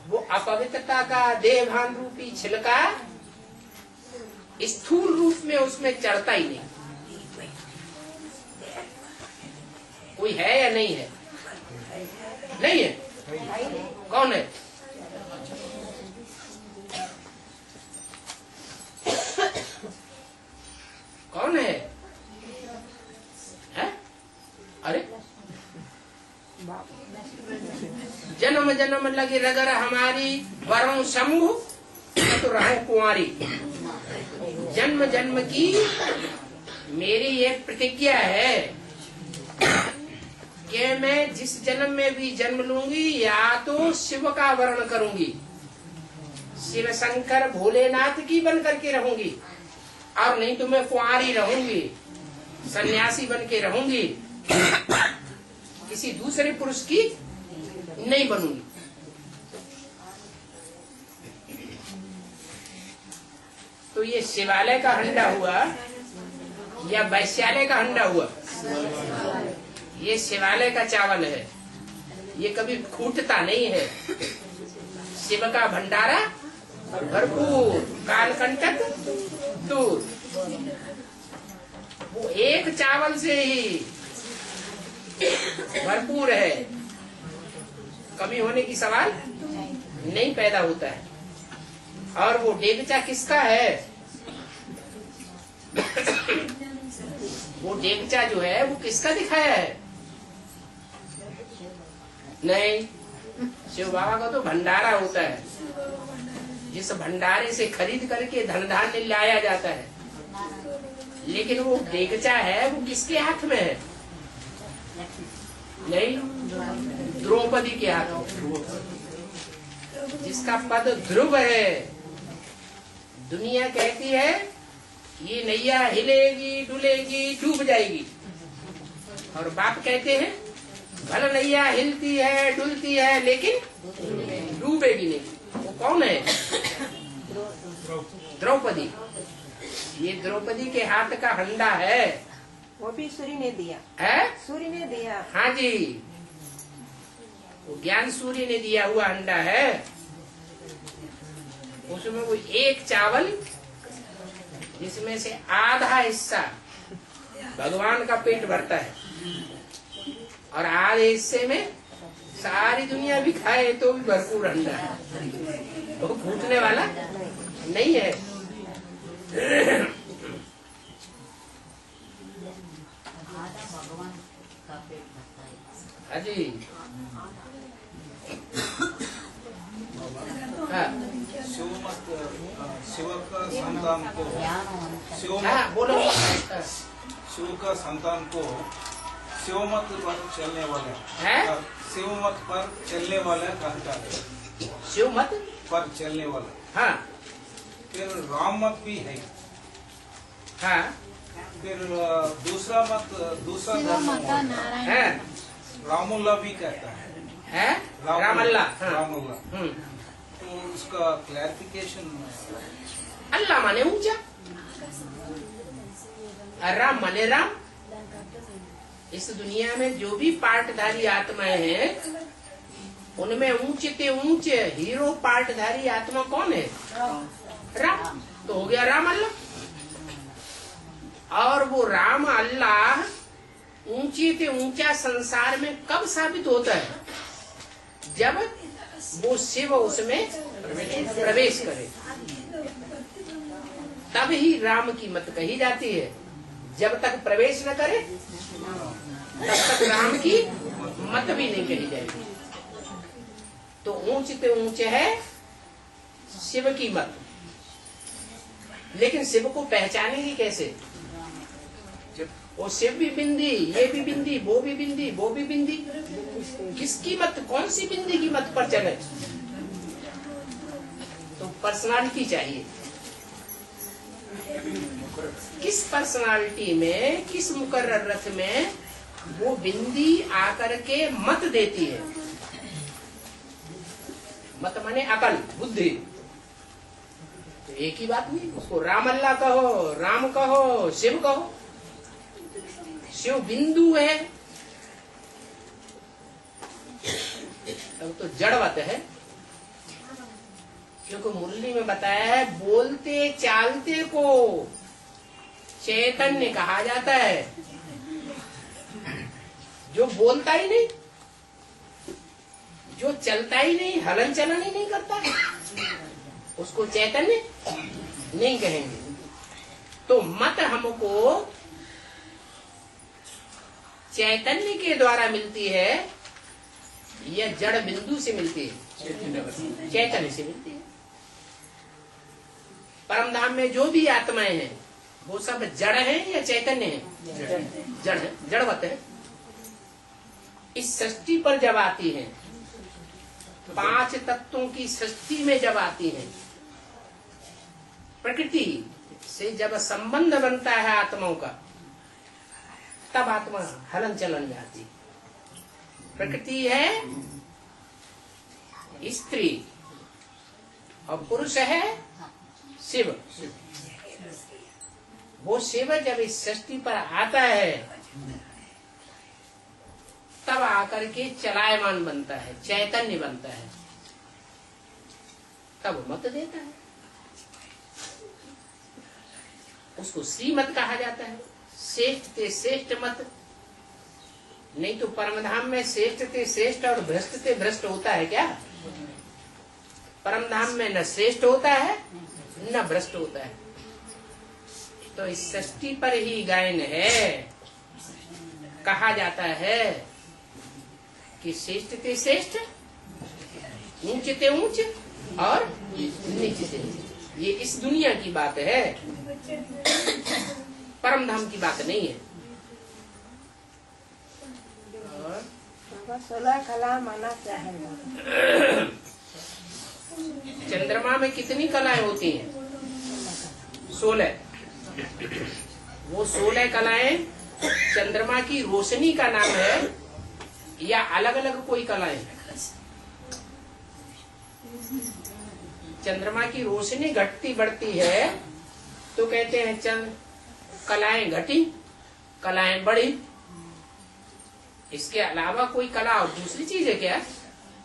वो अपवित्रता का देवभान रूपी छिलका स्थूल रूप में उसमें चढ़ता ही नहीं। कोई है या नहीं है? नहीं है। कौन है? कौन है? अरे जन्म जन्म लगी रगर हमारी, वरों समूह तो रहे कुंवारी। जन्म जन्म की मेरी एक प्रतिज्ञा है कि मैं जिस जन्म में भी जन्म लूंगी या तो शिव का वर्ण करूंगी, शिव शंकर भोलेनाथ की बन करके रहूंगी, और नहीं तो मैं कुंवारी रहूंगी, सन्यासी बन के रहूंगी, किसी दूसरे पुरुष की नहीं बनूंगी। तो ये शिवालय का हंडा हुआ या वैश्यालय का हंडा हुआ? ये शिवालय का चावल है, ये कभी खूटता नहीं है। शिव का भंडारा भरपूर, कालकंटक दूर। वो एक चावल से ही भरपूर है, कमी होने की सवाल नहीं पैदा होता है। और वो डेगचा किसका है? वो डेगचा जो है वो किसका दिखाया है? नहीं, शिव बाबा का तो भंडारा होता है, जिस भंडारे से खरीद करके धन धान्य लाया जाता है। लेकिन वो डेगचा है वो किसके हाथ में है? नहीं, द्रौपदी के हाथ में, जिसका पद ध्रुव है। दुनिया कहती है ये नैया हिलेगी डुलेगी डूब जाएगी, और बाप कहते हैं भले नैया हिलती है डुलती है लेकिन डूबेगी नहीं। वो कौन है? द्रौपदी। ये द्रौपदी के हाथ का हंडा है। वो भी सूर्य ने दिया है? सूर्य ने दिया। हाँ जी, वो ज्ञान सूर्य ने दिया हुआ अंडा है। उसमें वो एक चावल जिसमें से आधा हिस्सा भगवान का पेट भरता है, और आधे हिस्से में सारी दुनिया भी खाए तो भी भरपूर अंडा है। वो फूटने वाला नहीं है। अजी शिव का संतान को बोलो। शिव का संतान को शिवमत पर चलने वाले शिवमत पर चलने वाले कहता है। शिवमत पर चलने वाले। हाँ। फिर राम मत भी है। हाँ। फिर दूसरा धर्म है, रामुल्ला भी कहता है। रामल्ला। रामुल्ला। तो उसका क्लैरिफिकेशन। अल्लाह माने ऊंचा, राम माने राम। इस दुनिया में जो भी पार्टधारी आत्माएं हैं उनमें ऊंचे ते ऊंचे हीरो पार्टधारी आत्मा कौन है? राम। तो हो गया राम अल्लाह। और वो राम अल्लाह ऊंचे ते ऊंचा संसार में कब साबित होता है? जब वो शिव उसमें प्रवेश करे, तब ही राम की मत कही जाती है। जब तक प्रवेश न करे तब तक राम की मत भी नहीं कही जाएगी। तो ऊंचे ते ऊंचे है शिव की मत। लेकिन शिव को पहचानेंगे कैसे? वो शिव भी बिंदी, ये भी बिंदी, वो भी बिंदी, वो भी बिंदी। किसकी मत, कौन सी बिंदी की मत पर चले? तो पर्सनालिटी चाहिए। किस पर्सनालिटी में, किस मुकर्रर रथ में वो बिंदी आकर के मत देती है? मत माने अकल, बुद्धि। तो एक ही बात नहीं, उसको राम अल्लाह कहो, राम कहो, शिव कहो। शिव बिंदु है तब तो जड़वत है। क्योंकि मुरली में बताया है बोलते चालते को चैतन्य कहा जाता है। जो बोलता ही नहीं, जो चलता ही नहीं, हलन चलन ही नहीं करता, उसको चैतन्य नहीं कहेंगे। तो मत हमको चैतन्य के द्वारा मिलती है या जड़ बिंदु से मिलती है? चैतन्य से मिलती है। परम धाम में जो भी आत्माएं हैं वो सब जड़ हैं या चैतन्य हैं? जड़ है, जड़वत है। इस सृष्टि पर जब आती हैं, 5 तत्वों की सृष्टि में जब आती हैं, प्रकृति से जब संबंध बनता है आत्माओं का, तब आत्मा हलन चलन जाती। प्रकृति है स्त्री और पुरुष है शिव। वो शिव जब इस सृष्टि पर आता है तब आकर के चलायमान बनता है, चैतन्य बनता है, तब मत देता है। उसको श्रीमत कहा जाता है। श्रेष्ठ ते श्रेष्ठ मत। नहीं तो परमधाम में श्रेष्ठ ते श्रेष्ठ और भ्रष्ट ते भ्रष्ट होता है क्या? परमधाम में न श्रेष्ठ होता है न भ्रष्ट होता है। तो इस षष्ठी पर ही गायन है। कहा जाता है कि श्रेष्ठ ते श्रेष्ठ, ऊंच ते ऊंच और नीच ते नीच। ये इस दुनिया की बात है, परम धाम की बात नहीं है। बाबा 16 कला माना क्या है? चंद्रमा में कितनी कलाएं होती हैं? 16। वो 16 कलाएं चंद्रमा की रोशनी का नाम है या अलग अलग कोई कलाएं? चंद्रमा की रोशनी घटती बढ़ती है तो कहते हैं चंद्र कलाएं घटी, कलाएं बढ़ी। इसके अलावा कोई कला और दूसरी चीज है क्या?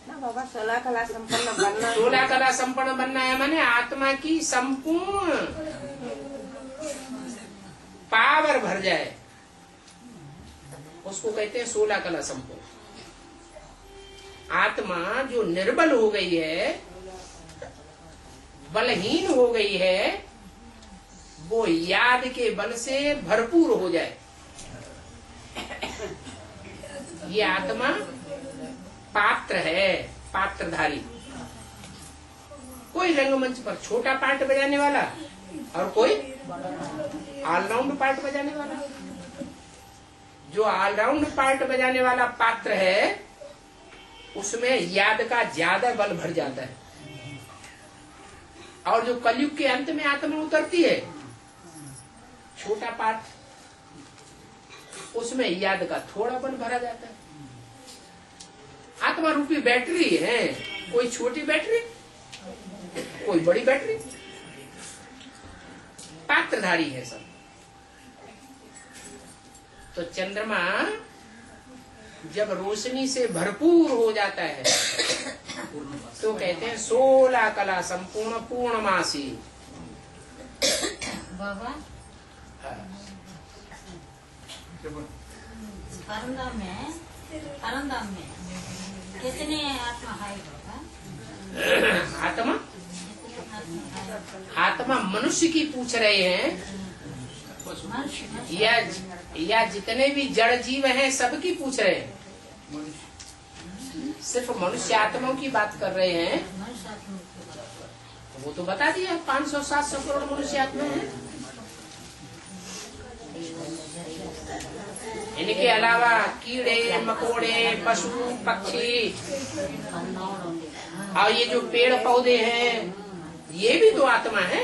ना बाबा 16 कला संपन्न बनना। 16 कला संपन्न बनना है माने आत्मा की संपूर्ण पावर भर जाए, उसको कहते हैं 16 कला संपूर्ण। आत्मा जो निर्बल हो गई है, बलहीन हो गई है, वो याद के बल से भरपूर हो जाए। ये आत्मा पात्र है, पात्रधारी। कोई रंगमंच पर छोटा पार्ट बजाने वाला और कोई ऑलराउंड पार्ट बजाने वाला। जो ऑलराउंड पार्ट बजाने वाला पात्र है उसमें याद का ज्यादा बल भर जाता है, और जो कलयुग के अंत में आत्मा उतरती है छोटा पार्ट, उसमें याद का थोड़ा बल भरा जाता है। आत्मा रूपी बैटरी है, कोई छोटी बैटरी कोई बड़ी बैटरी, पात्रधारी है सब। तो चंद्रमा जब रोशनी से भरपूर हो जाता है तो कहते हैं 16 कला संपूर्ण पूर्णमासी। बाबा परमधाम में कितने आत्मा है बाबा? आत्मा मनुष्य की पूछ रहे हैं या जितने भी जड़ जीव हैं सबकी पूछ रहे हैं? सिर्फ मनुष्य आत्माओं की बात कर रहे हैं। वो तो बता दिया 500-700 करोड़ मनुष्य आत्मा है। इनके अलावा कीड़े मकोड़े, पशु पक्षी और ये जो पेड़ पौधे हैं ये भी तो आत्मा है।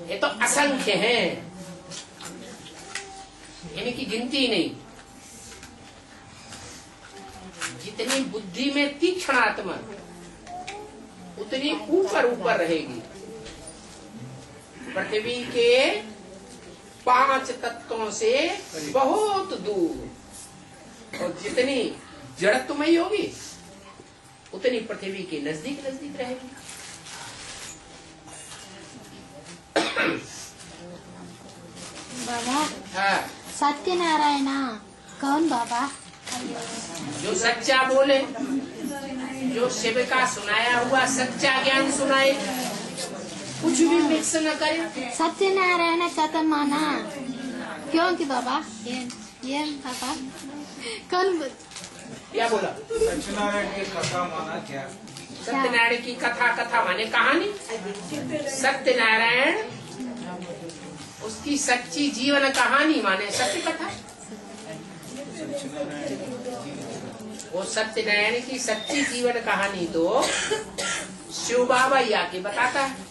ये तो असंख्य हैं, इनकी गिनती नहीं। जितनी बुद्धि में तीक्ष्ण आत्मा उतनी ऊपर ऊपर रहेगी। पृथ्वी के 5 तत्वों से बहुत दूर, और जितनी जड़त्वमयी होगी उतनी पृथ्वी के नजदीक नजदीक रहेगी। बाबा हाँ, सत्यनारायण कौन बाबा? जो सच्चा बोले, जो शिव का सुनाया हुआ सच्चा ज्ञान सुनाए, कुछ भी मिक्स न करे। सत्यनारायण कथा माना क्योंकि बाबा ये बाबा कौन क्या बोला? सत्यनारायण की कथा माना क्या? सत्यनारायण की कथा, कथा माने कहानी। सत्यनारायण उसकी सच्ची जीवन कहानी माने सत्य कथा। वो सत्यनारायण की सच्ची जीवन कहानी तो शिव बाबा ही आके बताता है।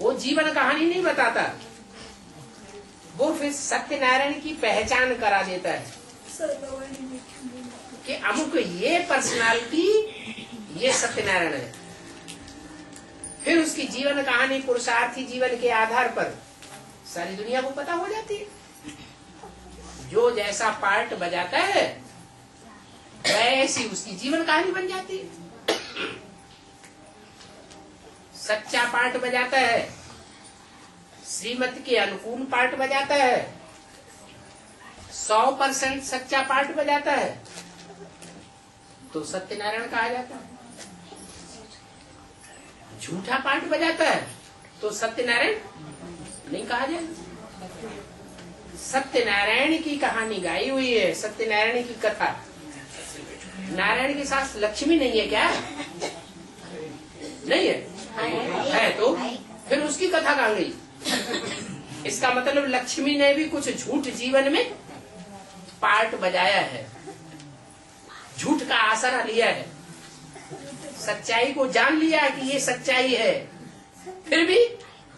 वो जीवन कहानी नहीं बताता, वो फिर सत्यनारायण की पहचान करा देता है कि अमुक ये पर्सनालिटी ये सत्यनारायण है। फिर उसकी जीवन कहानी पुरुषार्थी जीवन के आधार पर सारी दुनिया को पता हो जाती है। जो जैसा पार्ट बजाता है वैसी उसकी जीवन कहानी बन जाती है। सच्चा पार्ट बजाता है, श्रीमत के अनुकूल पार्ट बजाता है, 100% सच्चा पार्ट बजाता है तो सत्यनारायण कहा जाता है। झूठा पार्ट बजाता है तो सत्यनारायण नहीं कहा जाए। सत्यनारायण की कहानी गाई हुई है, सत्यनारायण की कथा। नारायण के साथ लक्ष्मी नहीं है क्या? नहीं है तो फिर उसकी कथा कहाँ गई? इसका मतलब लक्ष्मी ने भी कुछ झूठ जीवन में पार्ट बजाया है, झूठ का आसरा लिया है, सच्चाई को जान लिया कि ये सच्चाई है, फिर भी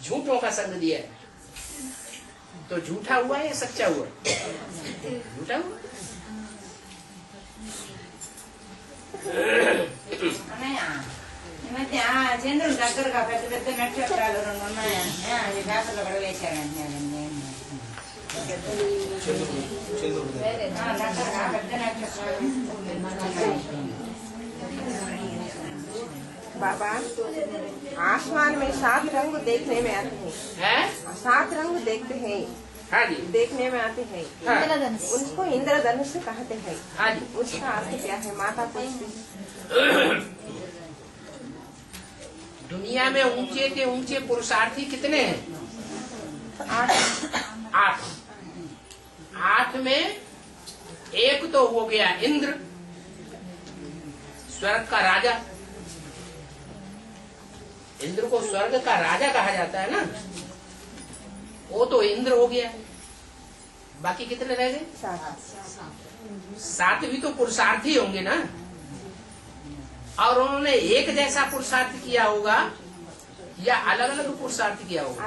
झूठों का संग दिया है। तो झूठा हुआ या सच्चा हुआ? झूठा हुआ। చంద్రుడు దగ్గరగా పెద్ద పెద్ద నక్షత్రాలు రెండు ఉన్నాయా? పేపర్లో కూడా వేశారండి. దగ్గరగా పెద్ద నక్షత్రాలు. बाबा, आसमान में 7 रंग देखने में आते हैं। 7 रंग देखते हैं। हाँ जी। देखने में आते हैं। हाँ। उनको इंद्रधनुष कहते हैं। हाँ जी। उसका अर्थ क्या है? माता पूछती। दुनिया में ऊंचे से ऊंचे पुरुषार्थी कितने हैं? 8। 8 में एक तो हो गया इंद्र, स्वर्ग का राजा। इंद्र को स्वर्ग का राजा कहा जाता है ना, वो तो इंद्र हो गया। बाकी कितने रह गए? 7 भी तो पुरुषार्थी होंगे ना। और उन्होंने एक जैसा पुरुषार्थ किया होगा या अलग अलग पुरुषार्थ किया होगा?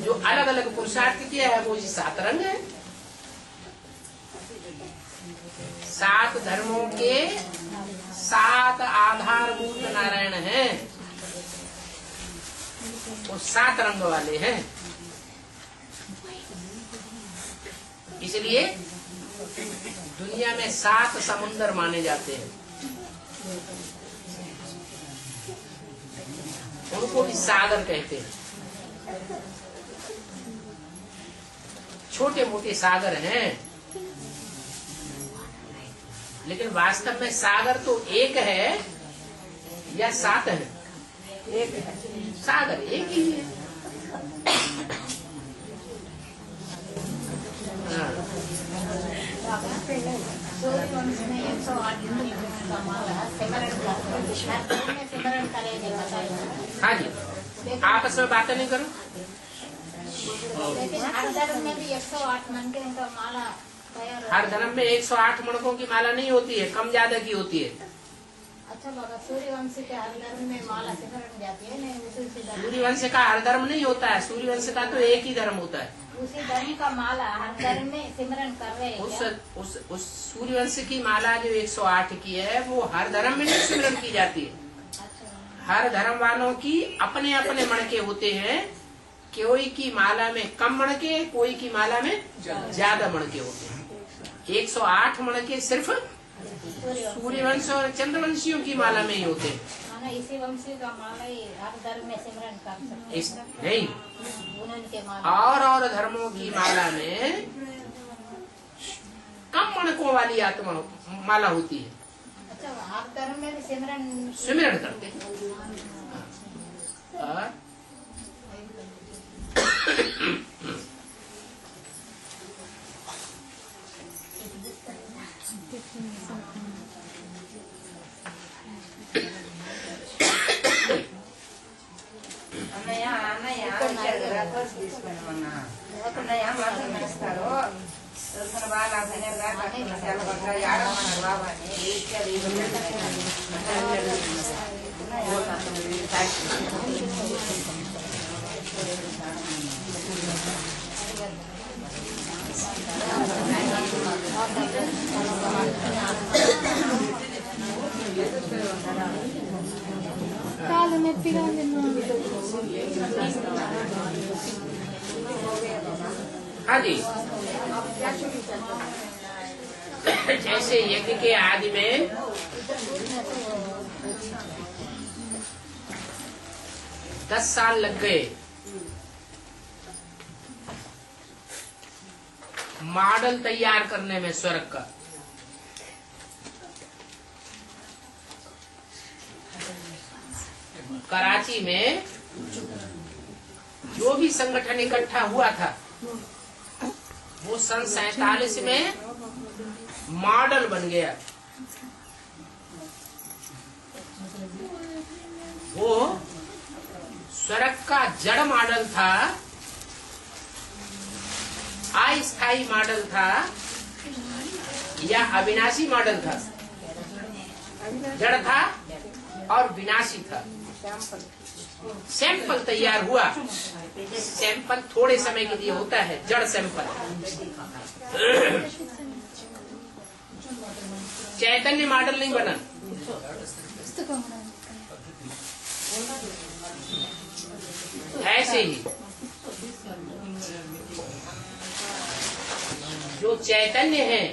जो अलग अलग पुरुषार्थ किया है वो 7 रंग है। 7 धर्मों के 7 आधारभूत नारायण हैं, वो 7 रंग वाले हैं। इसलिए दुनिया में 7 समुंदर माने जाते हैं। उनको भी सागर कहते हैं। छोटे मोटे सागर हैं, लेकिन वास्तव में सागर तो एक है या 7 है? एक है। सागर एक ही है। सूर्यवंश में 108 का माला सिमरन करेंगे बताइए। हाँ जी, आपस में बातें नहीं करो। लेकिन हर धर्म में भी 108 मन के का माला तैयार। हर धर्म में 108 मणकों की माला नहीं होती है, कम ज्यादा की होती है। अच्छा बाबा, सूर्यवंश के हर धर्म में माला सिमरन जाती है नहीं? सूर्यवंश का हर धर्म नहीं होता है, सूर्यवंश का तो एक ही धर्म होता है। उसी धर्म का माला हर धर्म में सिमरन कर रहे हैं क्या? उस सूर्यवंश की माला जो 108 की है वो हर धर्म में नहीं सिमरन की जाती है। हर धर्म वालों की अपने अपने मणके होते हैं। कोई की माला में कम मणके, कोई की माला में ज्यादा मणके होते हैं। 108 मणके सिर्फ सूर्यवंश और चंद्रवंशियों की माला में ही होते हैं। इसी वंशी का माला ही हर धर्म में सिमरन कर सकते हैं? नहीं, उनके माला और धर्मों की माला में कम मणकों वाली आत्मा माला होती है। अच्छा, हर धर्म में भी सिमरन करते हैं। అన్నయ్య మాత్రం వేస్తారు. బాగా ఆడమన్నారు బాబాని. కాలు నొప్పిగా ఉంది మా. हाँ जी, जैसे यज्ञ के आदि में 10 साल लग गए मॉडल तैयार करने में स्वर्ग का। कराची में जो भी संगठन इकट्ठा हुआ था वो सन 47 में मॉडल बन गया। वो स्वर्ग का जड़ मॉडल था, अस्थायी मॉडल था या अविनाशी मॉडल था? जड़ था और विनाशी था। सैंपल तैयार हुआ। सैंपल थोड़े समय के लिए होता है, जड़ सैंपल। चैतन्य मॉडल नहीं बना। ऐसे ही जो चैतन्य है,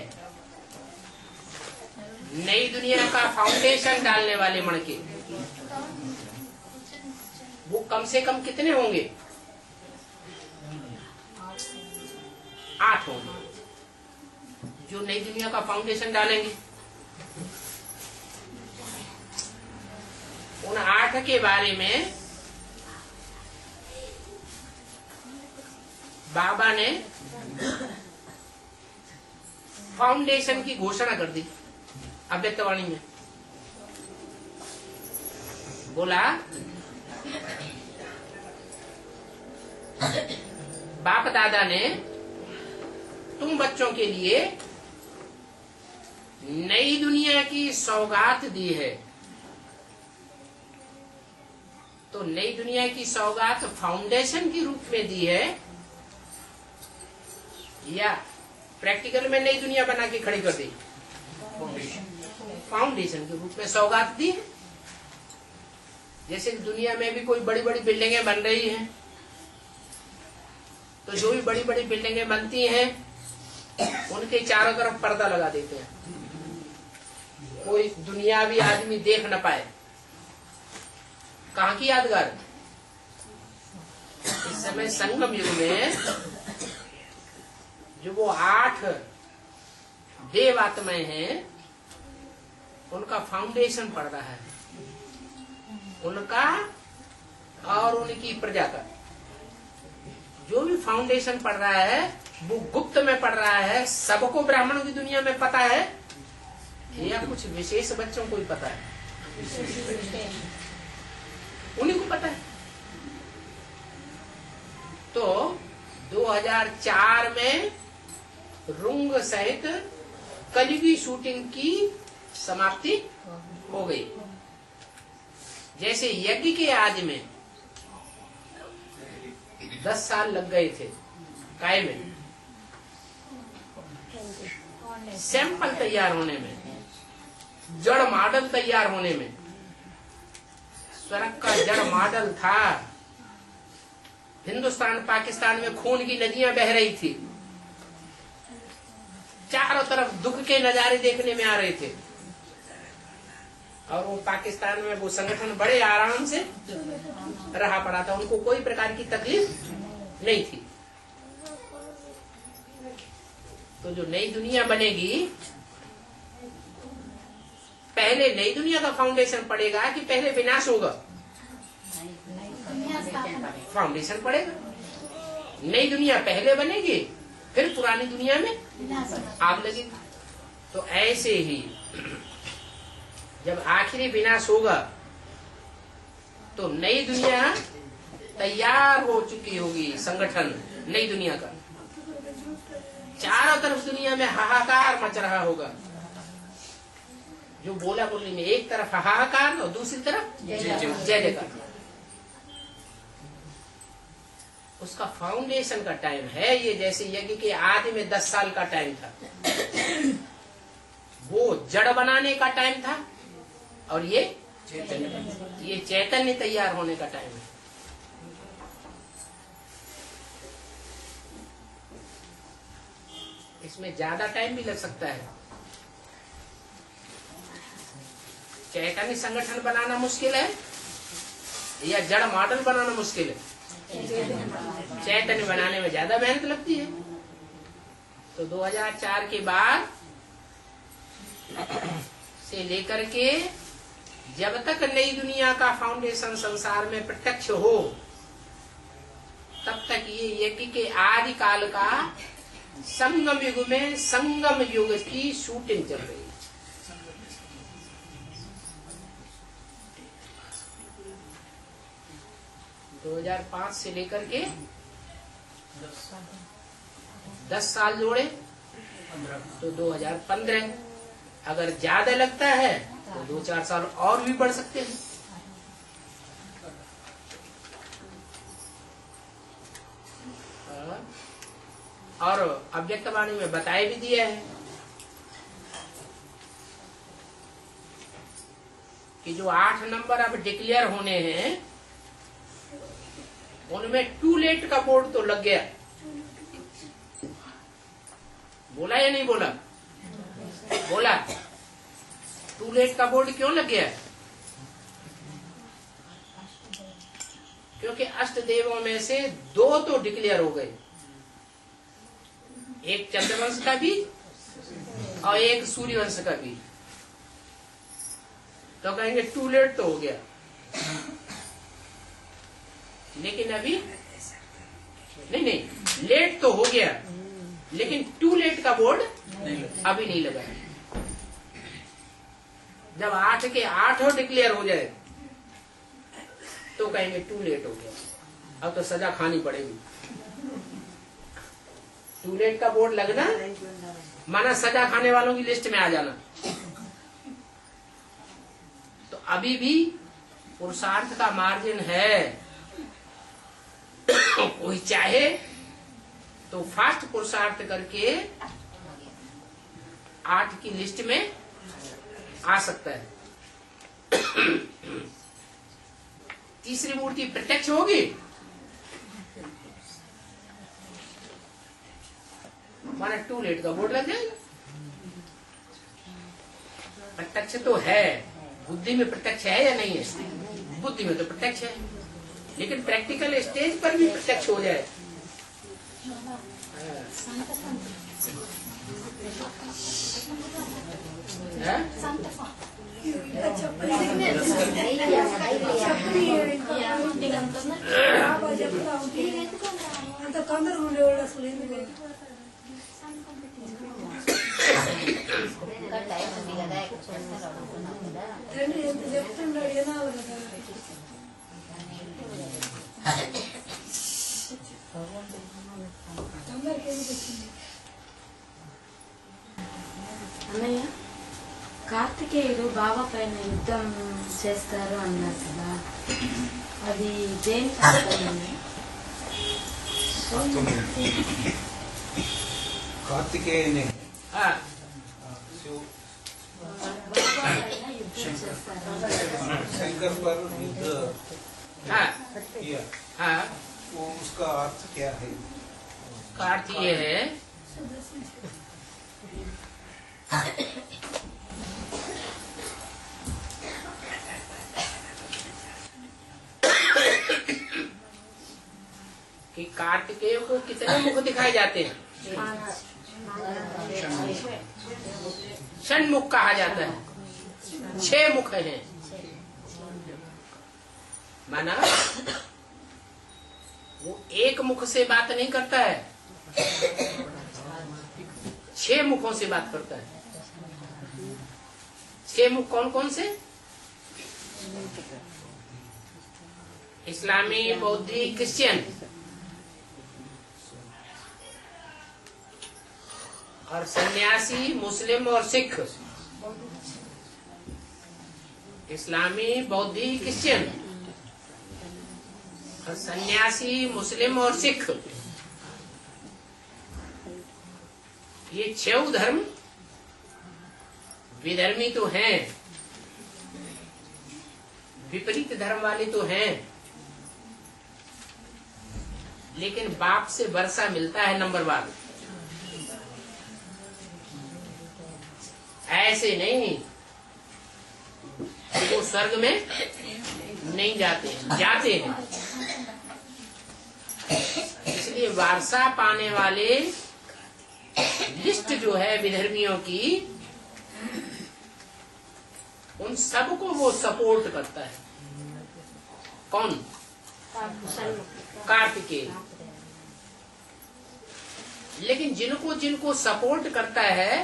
नई दुनिया का फाउंडेशन डालने वाले मणके, वो कम से कम कितने होंगे? 8 होंगे जो नई दुनिया का फाउंडेशन डालेंगे। उन 8 के बारे में बाबा ने फाउंडेशन की घोषणा कर दी अव्यक्तवाणी में। बोला, बाप दादा ने तुम बच्चों के लिए नई दुनिया की सौगात दी है, तो नई दुनिया की सौगात फाउंडेशन के रूप में दी है या प्रैक्टिकल में नई दुनिया बना के खड़ी कर दी? फाउंडेशन के रूप में सौगात दी है। जैसे दुनिया में भी कोई बड़ी बड़ी बिल्डिंगें बन रही हैं, तो जो भी बड़ी बड़ी बिल्डिंगें बनती हैं उनके चारों तरफ पर्दा लगा देते हैं, कोई दुनियावी आदमी देख न पाए। कहाँ की यादगार? इस समय संगम युग में जो वो 8 देव आत्माएं हैं, उनका फाउंडेशन पड़ रहा है, उनका और उनकी प्रजा का जो भी फाउंडेशन पड़ रहा है वो गुप्त में पड़ रहा है। सबको ब्राह्मणों की दुनिया में पता है या कुछ विशेष बच्चों को ही पता है? उन्हीं को पता है। तो 2004 में रुंग सहित कलयुगी शूटिंग की समाप्ति हो गई। जैसे यज्ञ के आदि में 10 साल लग गए थे काय में, सैंपल तैयार होने में, जड़ मॉडल तैयार होने में। स्वर्ग का जड़ मॉडल था। हिंदुस्तान पाकिस्तान में खून की नदियां बह रही थी, चारों तरफ दुख के नजारे देखने में आ रहे थे, और वो पाकिस्तान में वो संगठन बड़े आराम से रहा पड़ा था, उनको कोई प्रकार की तकलीफ नहीं थी। तो जो नई दुनिया बनेगी, पहले नई दुनिया का फाउंडेशन पड़ेगा कि पहले विनाश होगा? फाउंडेशन पड़ेगा। नई दुनिया पहले बनेगी, फिर पुरानी दुनिया में आग लगेगी। तो ऐसे ही जब आखिरी विनाश होगा तो नई दुनिया तैयार हो चुकी होगी। संगठन नई दुनिया का चारों तरफ दुनिया में हाहाकार मच रहा होगा। जो बोला बोली में एक तरफ हाहाकार और दूसरी तरफ जय जयकार। उसका फाउंडेशन का टाइम है ये। जैसे यज्ञ के आदि में 10 साल का टाइम था, वो जड़ बनाने का टाइम था, और ये चैतन्य तैयार होने का टाइम है। इसमें ज्यादा टाइम भी लग सकता है। चैतन्य संगठन बनाना मुश्किल है या जड़ मॉडल बनाना मुश्किल है? चैतन्य बनाने में ज्यादा मेहनत लगती है। तो 2004 के बाद से लेकर के जब तक नई दुनिया का फाउंडेशन संसार में प्रत्यक्ष हो, तब तक ये यज्ञ के आदि काल का संगम युग में संगम युग की शूटिंग चल रही है। 2005 से लेकर के 10 साल जोड़े तो 2015। अगर ज्यादा लगता है तो 2-4 साल और भी बढ़ सकते हैं। और अव्यक्तवाणी में बताए भी दिया है कि जो 8 नंबर अब डिक्लेयर होने हैं उनमें टू लेट का बोर्ड तो लग गया। बोला या नहीं बोला? बोला। टू लेट का बोर्ड क्यों लग गया? क्योंकि अष्ट देवों में से 2 तो डिक्लेयर हो गए, एक चंद्रवंश का भी और एक सूर्यवंश का भी। तो कहेंगे टू लेट तो हो गया, लेकिन अभी नहीं, लेट तो हो गया लेकिन टू लेट का बोर्ड अभी नहीं लगा है। जब 8 के 8 डिक्लेयर हो जाए तो कहेंगे टू लेट हो गया, अब तो सजा खानी पड़ेगी। टू लेट का बोर्ड लगना माना सजा खाने वालों की लिस्ट में आ जाना। तो अभी भी पुरुषार्थ का मार्जिन है। कोई चाहे तो फास्ट पुरुषार्थ करके 8 की लिस्ट में आ सकता है। तीसरी मूर्ति प्रत्यक्ष होगी, माना टू लेट का बोर्ड लग जाएगा। प्रत्यक्ष तो है, बुद्धि में प्रत्यक्ष है या नहीं है? बुद्धि में तो प्रत्यक्ष है, लेकिन प्रैक्टिकल स्टेज पर भी प्रत्यक्ष हो जाए। అన్నయ్య, కార్తికేయుడు బావ పైన యుద్ధం చేస్తారు అన్నారు కదా, అది దేనికి అర్థమైంది? कार्तिकेय ने शंकर पर युद्ध किया, वो उसका अर्थ क्या है? अर्थ ये है कि कार्तिकेय को कितने मुख दिखाए जाते हैं? षण्मुख कहा जाता है, 6 मुख हैं। माना वो एक मुख से बात नहीं करता है, 6 मुखों से बात करता है। 6 मुख कौन कौन से? इस्लामी, बौद्धी, क्रिश्चियन और सन्यासी, मुस्लिम और सिख। इस्लामी, बौद्धी, क्रिश्चियन और सन्यासी, मुस्लिम और सिख, ये 6 धर्म विधर्मी तो हैं, विपरीत धर्म वाले तो हैं, लेकिन बाप से वर्षा मिलता है नंबरवार। ऐसे नहीं वो स्वर्ग में नहीं जाते, जाते हैं। इसलिए वारसा पाने वाले लिस्ट जो है विधर्मियों की, उन सबको वो सपोर्ट करता है। कौन? कार्तिकेय। लेकिन जिनको जिनको सपोर्ट करता है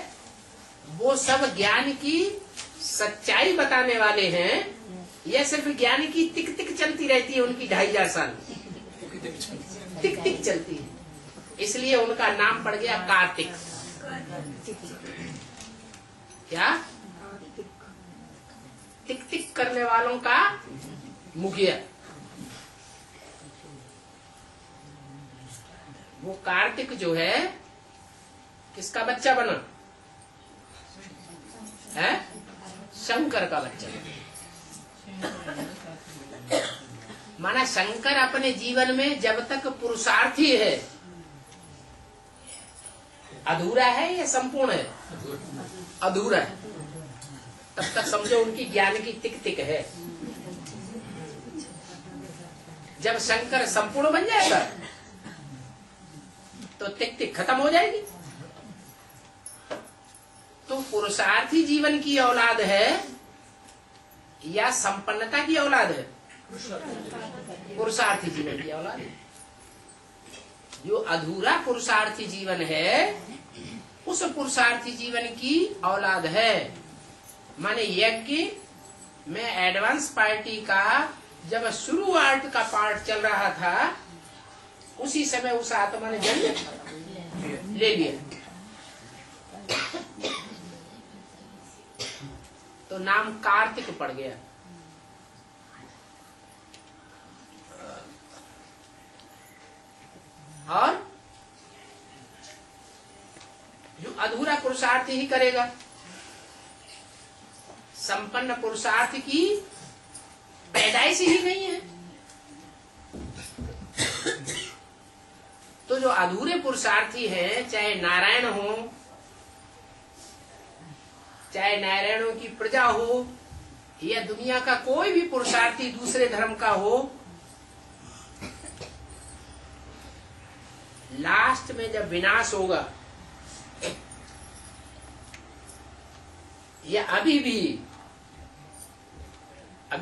वो सब ज्ञान की सच्चाई बताने वाले हैं, या सिर्फ ज्ञान की टिक टिक चलती रहती है उनकी 2500 साल टिक टिक चलती है, इसलिए उनका नाम पड़ गया कार्तिक। क्या? टिक टिक करने वालों का मुखिया। वो कार्तिक जो है किसका बच्चा बना है? शंकर का बच्चा। माना शंकर अपने जीवन में जब तक पुरुषार्थी है, अधूरा है या संपूर्ण है? अधूरा है। तब तक समझो उनकी ज्ञान की टिक टिक है। जब शंकर संपूर्ण बन जाएगा तो टिक टिक खत्म हो जाएगी। तो पुरुषार्थी जीवन की औलाद है या संपन्नता की औलाद है? पुरुषार्थी जीवन की औलाद है। जो अधूरा पुरुषार्थी जीवन है उस पुरुषार्थी जीवन की औलाद है। माने यज्ञ में एडवांस पार्टी का जब शुरुआत का पार्ट चल रहा था उसी समय उस आत्मा ने जन्म ले लिया, तो नाम कार्तिक पड़ गया। और जो अधूरा पुरुषार्थ ही करेगा, संपन्न पुरुषार्थ की पैदाइश ही नहीं है। तो जो अधूरे पुरुषार्थी हैं, चाहे नारायण हो, चाहे नारायणों की प्रजा हो, या दुनिया का कोई भी पुरुषार्थी दूसरे धर्म का हो, लास्ट में जब विनाश होगा, या अभी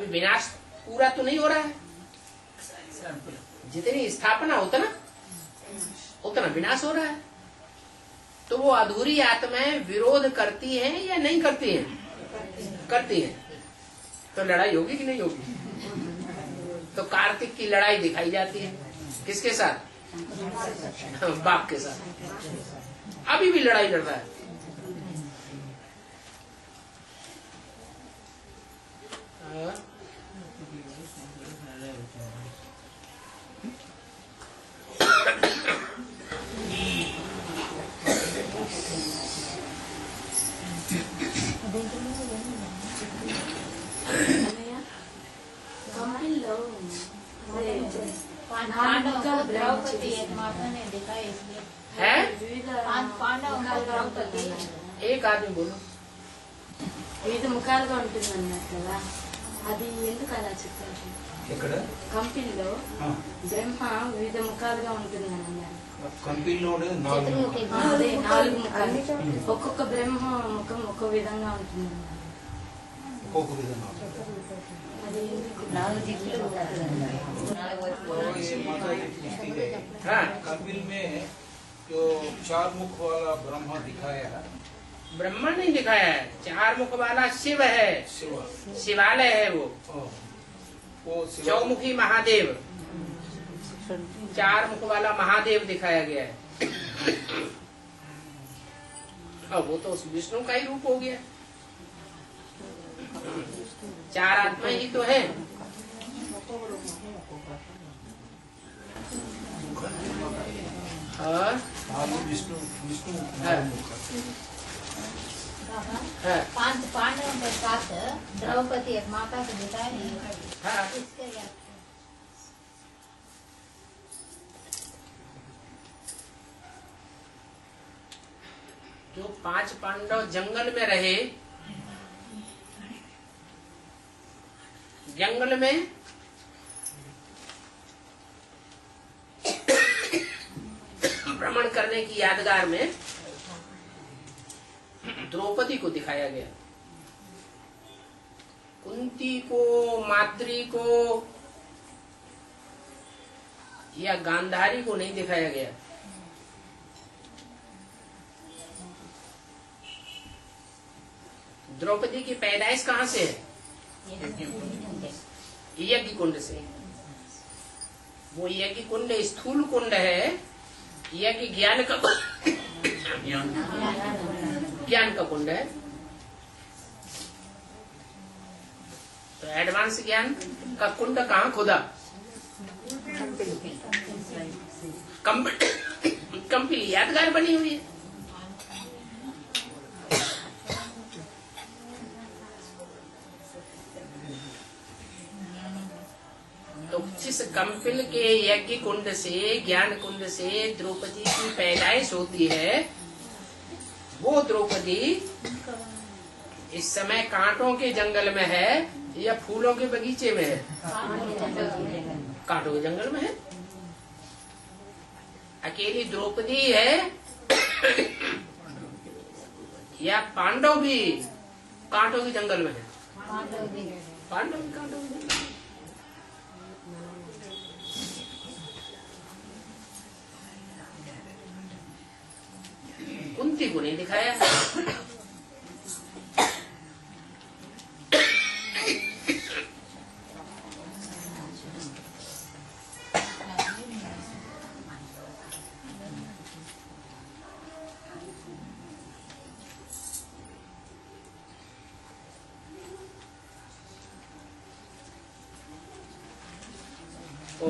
विनाश पूरा तो नहीं हो रहा है, जितनी स्थापना उतना विनाश हो रहा है। तो वो अधूरी आत्माएं विरोध करती हैं या नहीं करती हैं? करती हैं। तो लड़ाई होगी कि नहीं होगी? तो कार्तिक की लड़ाई दिखाई जाती है किसके साथ? बाप के साथ। अभी भी लड़ाई लड़ रहा है। द्रौपदी एक माता ने देखा इसलिए है। पांडव द्रौपदी एक आदमी बोलो। వివిధ ముఖాలుగా ఉంటుంది అన్నారు కదా, అది ఎందుకు అలా చెప్పారు? ఇక్కడ కంపెనీలో బ్రహ్మ వివిధ ముఖాలుగా ఉంటుంది అని అన్నారు. కంపెనీలోనే నాలుగు అదే 4 ముఖాలు, ఒక్కొక్క బ్రహ్మ ముఖం ఒక్కో విధంగా ఉంటుంది అన్నారు. ఒక్కొక్క విధంగా అది ఎందుకు? कपिल में जो 4 मुख वाला ब्रह्मा दिखाया है, ब्रह्मा नहीं दिखाया है, 4 मुख वाला शिव है। शिवालय है वो चौमुखी महादेव, 4 मुख वाला महादेव दिखाया गया है। अब वो तो विष्णु का ही रूप हो गया। 4 आत्मा ही तो है। विष्णु है। 5 पांडवों के साथ द्रौपदी एक माता को दिखाया नहीं। हाँ। इसके लिए जो 5 पांडव जंगल में रहे, जंगल में भ्रमण करने की यादगार में द्रौपदी को दिखाया गया। कुंती को, माद्री को या गांधारी को नहीं दिखाया गया। द्रौपदी की पैदाइश कहाँ से है? यज्ञ कुंड से। वो यज्ञ कुंड स्थूल कुंड है, यज्ञ ज्ञान का ज्ञान का कुंड है। तो एडवांस ज्ञान का कुंड कहाँ खुदा? कंपिल यादगार बनी हुई है। तो जिस कंपिल के यज्ञ कुंड से, ज्ञान कुंड से द्रौपदी की पैदाइश होती है, वो द्रौपदी इस समय कांटों के जंगल में है या फूलों के बगीचे में है? कांटों के जंगल में है। अकेली द्रौपदी है या पांडव भी कांटों के जंगल में है? पांडव भी कांटों के जंगल में। कुंती को नहीं दिखाया। ओ